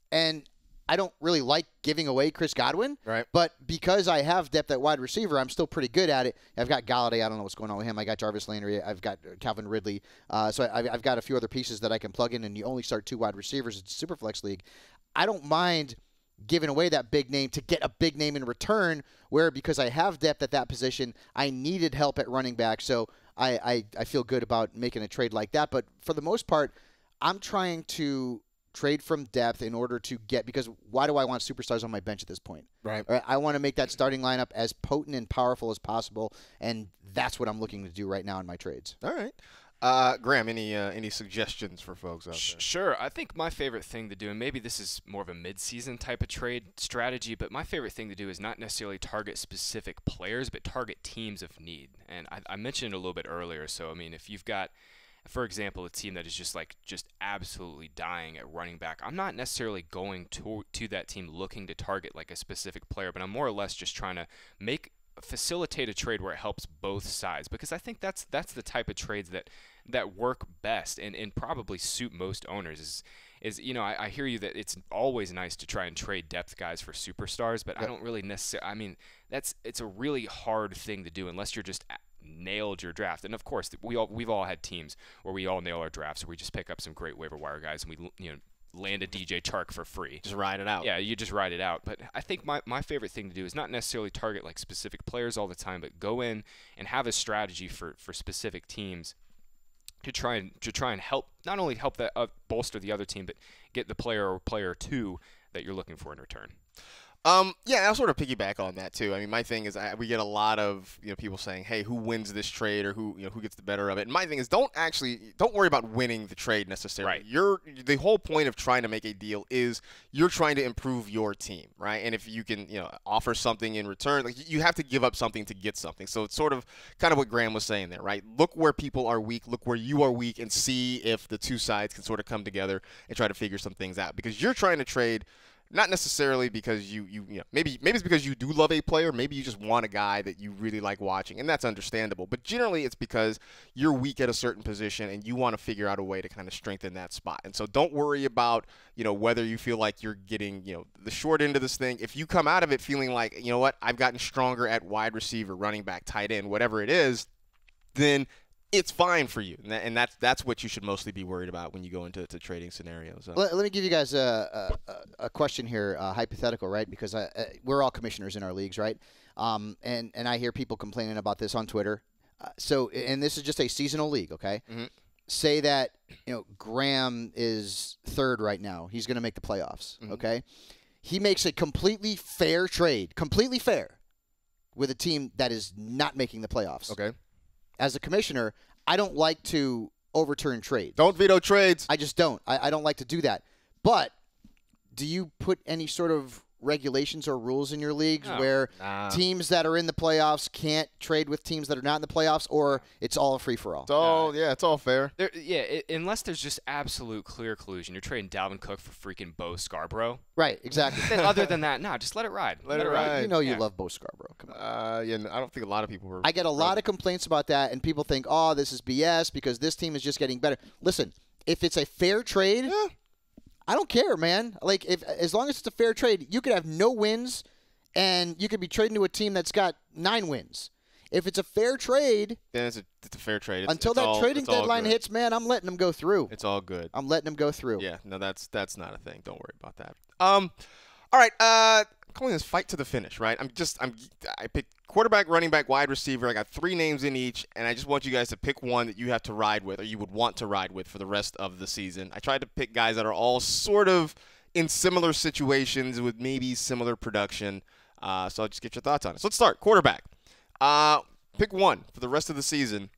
And I don't really like giving away Chris Godwin, right? But because I have depth at wide receiver, I'm still pretty good at it. I've got Galladay. I don't know what's going on with him. I got Jarvis Landry. I've got Calvin Ridley. So I've got a few other pieces that I can plug in, and you only start 2 wide receivers. It's a Superflex league. I don't mind giving away that big name to get a big name in return, where because I have depth at that position, I needed help at running back. So I feel good about making a trade like that. But for the most part, I'm trying to trade from depth in order to get, because why do I want superstars on my bench at this point? Right. I want to make that starting lineup as potent and powerful as possible, and that's what I'm looking to do right now in my trades. All right. Graham, any suggestions for folks out there? Sure. I think my favorite thing to do, and maybe this is more of a mid-season type of trade strategy, but my favorite thing to do is not necessarily target specific players, but target teams of need. And I mentioned it a little bit earlier. So, I mean, if you've got, for example, a team that is just absolutely dying at running back, I'm not necessarily going to that team looking to target like a specific player, but I'm more or less just trying to facilitate a trade where it helps both sides, because I think that's the type of trades that work best and probably suit most owners. Is I hear you that it's always nice to try and trade depth guys for superstars, but I don't really necessarily. I mean, it's a really hard thing to do unless you're just nailed your draft. And of course, we've all had teams where we all nail our drafts, or we just pick up some great waiver wire guys and we land a DJ Chark for free. Just ride it out. Yeah, you just ride it out. But I think my favorite thing to do is not necessarily target like specific players all the time, but go in and have a strategy for specific teams to try and help, not only help that bolster the other team, but get the player or player two that you're looking for in return. Yeah, I'll sort of piggyback on that too. I mean, my thing is we get a lot of people saying, "Hey, who wins this trade, or who gets the better of it?" And my thing is, don't worry about winning the trade necessarily. Right. The whole point of trying to make a deal is you're trying to improve your team, right? And if you can offer something in return, like you have to give up something to get something. So it's sort of kind of what Graham was saying there, right? Look where people are weak, look where you are weak, and see if the two sides can sort of come together and try to figure some things out. Because you're trying to trade. Not necessarily because maybe it's because you do love a player. Maybe you just want a guy that you really like watching, and that's understandable. But generally, it's because you're weak at a certain position, and you want to figure out a way to kind of strengthen that spot. And so, don't worry about whether you feel like you're getting the short end of this thing. If you come out of it feeling like what, I've gotten stronger at wide receiver, running back, tight end, whatever it is, then it's fine for you, and that's what you should mostly be worried about when you go into trading scenarios. So. Let me give you guys a question here, hypothetical, right? Because we're all commissioners in our leagues, right? And I hear people complaining about this on Twitter. And this is just a seasonal league, okay? Mm-hmm. Say that Graham is third right now. He's going to make the playoffs, mm-hmm. okay? He makes a completely fair trade, completely fair, with a team that is not making the playoffs. Okay. As a commissioner, I don't like to overturn trades. Don't veto trades. I just don't. I don't like to do that. But do you put any sort of regulations or rules in your leagues where teams that are in the playoffs can't trade with teams that are not in the playoffs, or it's all a free-for-all? It's all fair. Unless there's just absolute clear collusion. You're trading Dalvin Cook for freaking Bo Scarborough. Right, exactly. Then other than that, just let it ride. Let it ride. You love Bo Scarborough. Come on. I don't think a lot of people were. I get a lot of complaints about that, and people think, this is BS because this team is just getting better. Listen, if it's a fair trade, I don't care, man. Like, as long as it's a fair trade, you could have no wins, and you could be trading to a team that's got 9 wins. If it's a fair trade, then it's a fair trade. Until that trading deadline hits, man, I'm letting them go through. It's all good. I'm letting them go through. Yeah, no, that's not a thing. Don't worry about that. All right. Calling this fight to the finish, right? I picked quarterback, running back, wide receiver. I got 3 names in each, and I just want you guys to pick one that you have to ride with, or you would want to ride with for the rest of the season. I tried to pick guys that are all sort of in similar situations with maybe similar production. So I'll just get your thoughts on it. So let's start. Quarterback. Pick one for the rest of the season.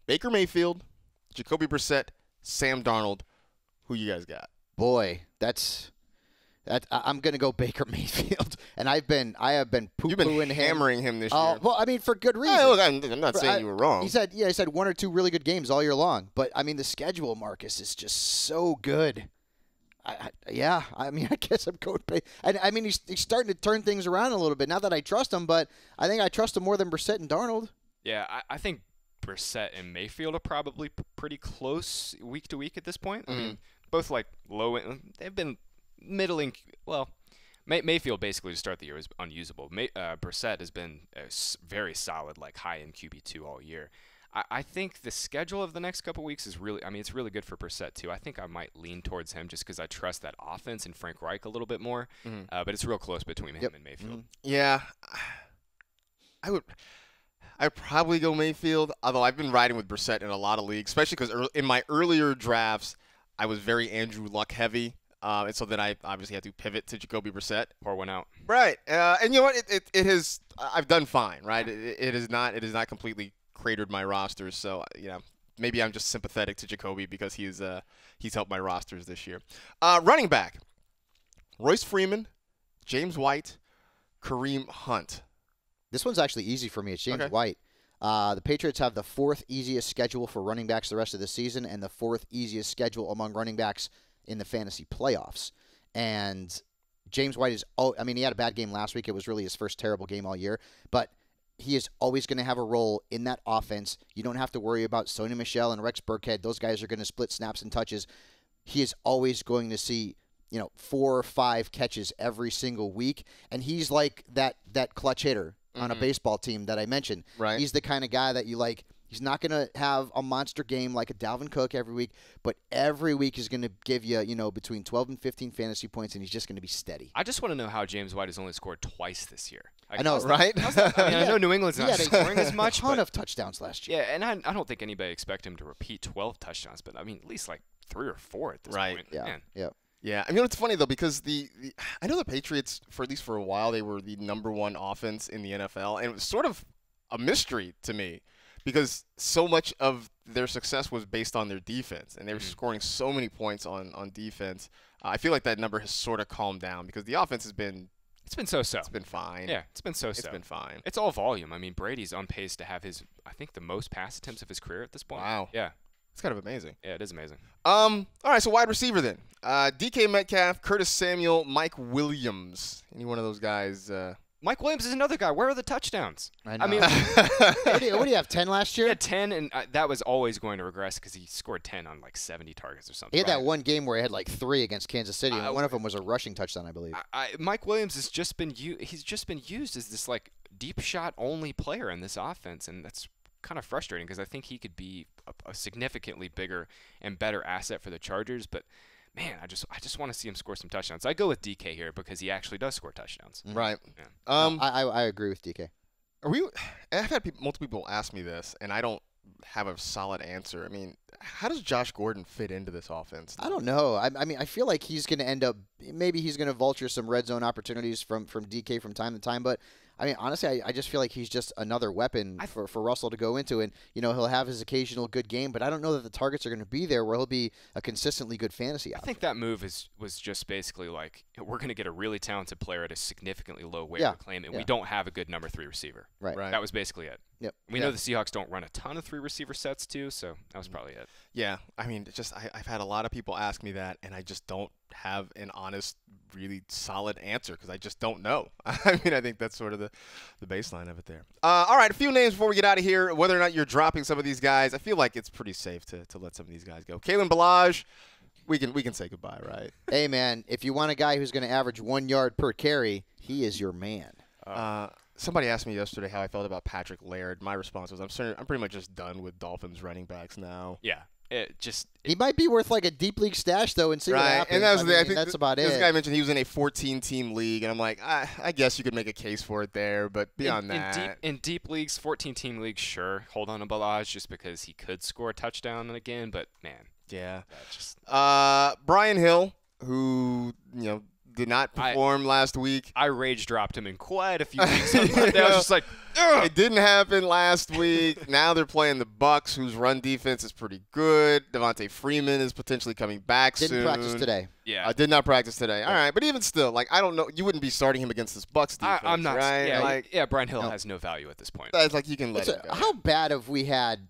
Baker Mayfield, Jacoby Brissett, Sam Darnold. Who you guys got? Boy, I'm going to go Baker Mayfield, and I have been poo-pooing You've been hammering him this year. Well, I mean, for good reason. Look, I'm not saying you were wrong. He said 1 or 2 really good games all year long, but I mean, the schedule, Marcus, is just so good. I guess I'm going Baker. I mean, he's starting to turn things around a little bit. Not that I trust him, but I think I trust him more than Brissett and Darnold. Yeah, I think Brissett and Mayfield are probably pretty close week to week at this point. I mean, both like low. They've been middling. Well, Mayfield basically to start the year was unusable. Brissett has been very solid, like high-end QB2 all year. I think the schedule of the next couple weeks is really, it's really good for Brissett too. I think I might lean towards him just because I trust that offense and Frank Reich a little bit more. But it's real close between him and Mayfield. Yeah, I would. I'd probably go Mayfield, although I've been riding with Brissett in a lot of leagues, especially because in my earlier drafts, I was very Andrew Luck heavy. And so then I obviously had to pivot to Jacoby Brissett. Pour one out. Right. And you know what? It has – I've done fine, right? It is not completely cratered my rosters. So, maybe I'm just sympathetic to Jacoby because he's helped my rosters this year. Running back, Royce Freeman, James White, Kareem Hunt. This one's actually easy for me. It's James White. The Patriots have the 4th easiest schedule for running backs the rest of the season and the 4th easiest schedule among running backs in the fantasy playoffs. And James White is, he had a bad game last week. It was really his first terrible game all year. But he is always going to have a role in that offense. You don't have to worry about Sony Michel and Rex Burkhead. Those guys are going to split snaps and touches. He is always going to see 4 or 5 catches every single week. And he's like that clutch hitter on a baseball team that I mentioned. Right. He's the kind of guy that you like. He's not going to have a monster game like a Dalvin Cook every week, but every week is going to give you, between 12 and 15 fantasy points, and he's just going to be steady. I just want to know how James White has only scored twice this year. I know, right? I know New England's not scoring as much. A ton of touchdowns last year. Yeah, and I don't think anybody expect him to repeat 12 touchdowns, but at least like 3 or 4 at this point. Yeah. Man. Yeah. Yeah, it's funny though because I know the Patriots for at least for a while they were the #1 offense in the NFL, and it was sort of a mystery to me because so much of their success was based on their defense, and they were scoring so many points on defense. I feel like that number has sort of calmed down because the offense has been so-so. It's been fine. Yeah, it's been so-so. It's been fine. It's all volume. Brady's on pace to have I think the most pass attempts of his career at this point. Wow. Yeah. It's kind of amazing. Yeah, it is amazing. All right, so wide receiver then. DK Metcalf, Curtis Samuel, Mike Williams. Any one of those guys? Mike Williams is another guy. Where are the touchdowns? I know. What do you have, 10 last year? He had 10, and that was always going to regress because he scored 10 on like 70 targets or something. He had that one game where he had like 3 against Kansas City, and one of them was a rushing touchdown, I believe. Mike Williams has just been used as this like deep shot only player in this offense, and that's kind of frustrating because I think he could be a significantly bigger and better asset for the Chargers, but man, I just want to see him score some touchdowns. I go with DK here because he actually does score touchdowns. Right. Yeah. I agree with DK. I've had multiple people ask me this, and I don't have a solid answer. How does Josh Gordon fit into this offense? I don't know. I feel like he's going to end up – maybe he's going to vulture some red zone opportunities from DK from time to time, but – honestly, I just feel like he's just another weapon for Russell to go into. And, he'll have his occasional good game, but I don't know that the targets are going to be there where he'll be a consistently good fantasy option. I think that move was just basically like, we're going to get a really talented player at a significantly low waiver claim, and we don't have a good number 3 receiver. Right. That was basically it. Yep. We know the Seahawks don't run a ton of 3 receiver sets, too, so that was probably it. Yeah. I've had a lot of people ask me that, and I just don't have an honest, really solid answer because I just don't know. I think that's sort of the baseline of it there. All right, a few names before we get out of here. Whether or not you're dropping some of these guys, I feel like it's pretty safe to let some of these guys go. Kalen Ballage, we can say goodbye, right? Hey, man, if you want a guy who's going to average 1 yard per carry, he is your man. Somebody asked me yesterday how I felt about Patrick Laird. My response was, I'm pretty much just done with Dolphins running backs now. Yeah. He might be worth like a deep league stash though, and see what happens. And I think that's about it. This guy mentioned he was in a 14-team league, and I'm like, I guess you could make a case for it there, but beyond in deep leagues, 14-team leagues, sure, hold on to Ballage just because he could score a touchdown again. But man, yeah. Brian Hill, who did not perform last week. I rage dropped him in quite a few weeks. I was just like, ugh! It didn't happen last week. Now they're playing the Bucs, whose run defense is pretty good. Devonta Freeman is potentially coming back soon. Didn't practice today. Yeah, I did not practice today. All right, but even still, I don't know. You wouldn't be starting him against this Bucs defense, I'm not. right? Yeah, Brian Hill has no value at this point. That's like you can let it go. How bad have we had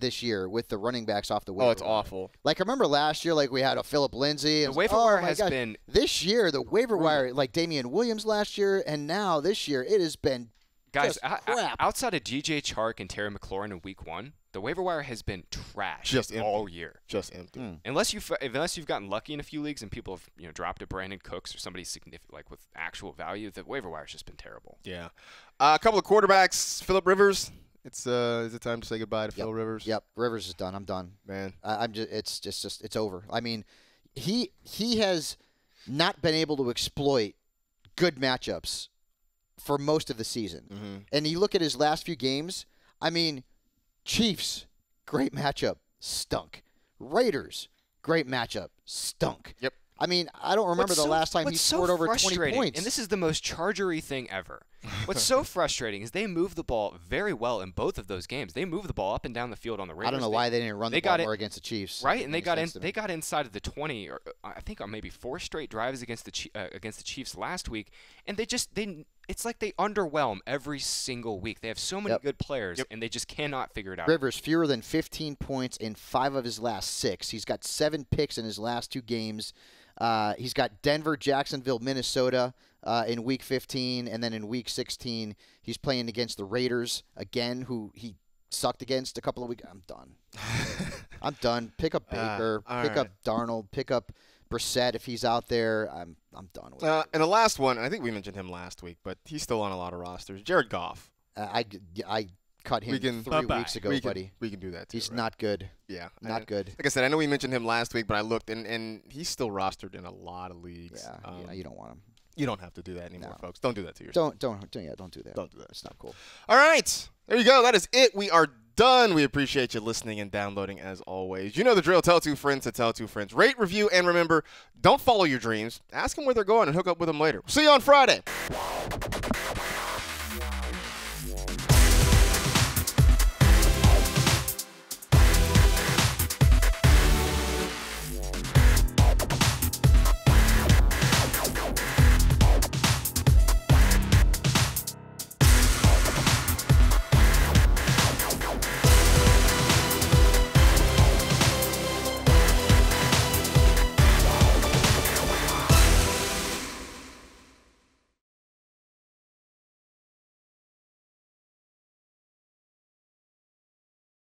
this year with the running backs off the waiver? Oh, it's awful. I remember last year, we had a Phillip Lindsay. The waiver wire has been this year. The waiver wire, like Damian Williams last year, and now this year, it has been. Guys, crap. Outside of DJ Chark and Terry McLaurin in week 1, the waiver wire has been trash all year. Just empty. Unless you've gotten lucky in a few leagues and people have dropped a Brandin Cooks or somebody significant with actual value, the waiver wire has just been terrible. Yeah. A couple of quarterbacks. Phillip Rivers. Is it time to say goodbye to Phil Rivers? Yep. Rivers is done. I'm done. Man. It's over. He has not been able to exploit good matchups for most of the season. Mm-hmm. And you look at his last few games, I mean, Chiefs, great matchup, stunk. Raiders, great matchup, stunk. Yep. I mean, I don't remember the last time he scored over 20 points. And this is the most Chargery thing ever. What's so frustrating is they move the ball very well in both of those games. They move the ball up and down the field on the Raiders. I don't know why they didn't run the ball more against the Chiefs. Right, and they got inside of the 20, or I think on maybe 4 straight drives against the Chiefs last week, and it's like they underwhelm every single week. They have so many good players, and they just cannot figure it out. Rivers, fewer than 15 points in 5 of his last 6. He's got 7 picks in his last 2 games. He's got Denver, Jacksonville, Minnesota in Week 15, and then in Week 16, he's playing against the Raiders again, who he sucked against a couple of weeks. I'm done. I'm done. Pick up Baker, pick up Darnold, pick up Brissett if he's out there. I'm done with it. And the last one, I think we mentioned him last week, but he's still on a lot of rosters. Jared Goff. I cut him 3 weeks ago, buddy. We can do that too. He's right? not good. Yeah. Not good. Like I said, I know we mentioned him last week, but I looked, and he's still rostered in a lot of leagues. Yeah, you don't want him. You don't have to do that anymore, folks. Don't do that to Don't yourself. do that. Don't do that. It's not cool. All right. There you go. That is it. We are done. We appreciate you listening and downloading as always. You know the drill. Tell 2 friends to tell 2 friends. Rate, review, and remember, don't follow your dreams. Ask them where they're going and hook up with them later. See you on Friday.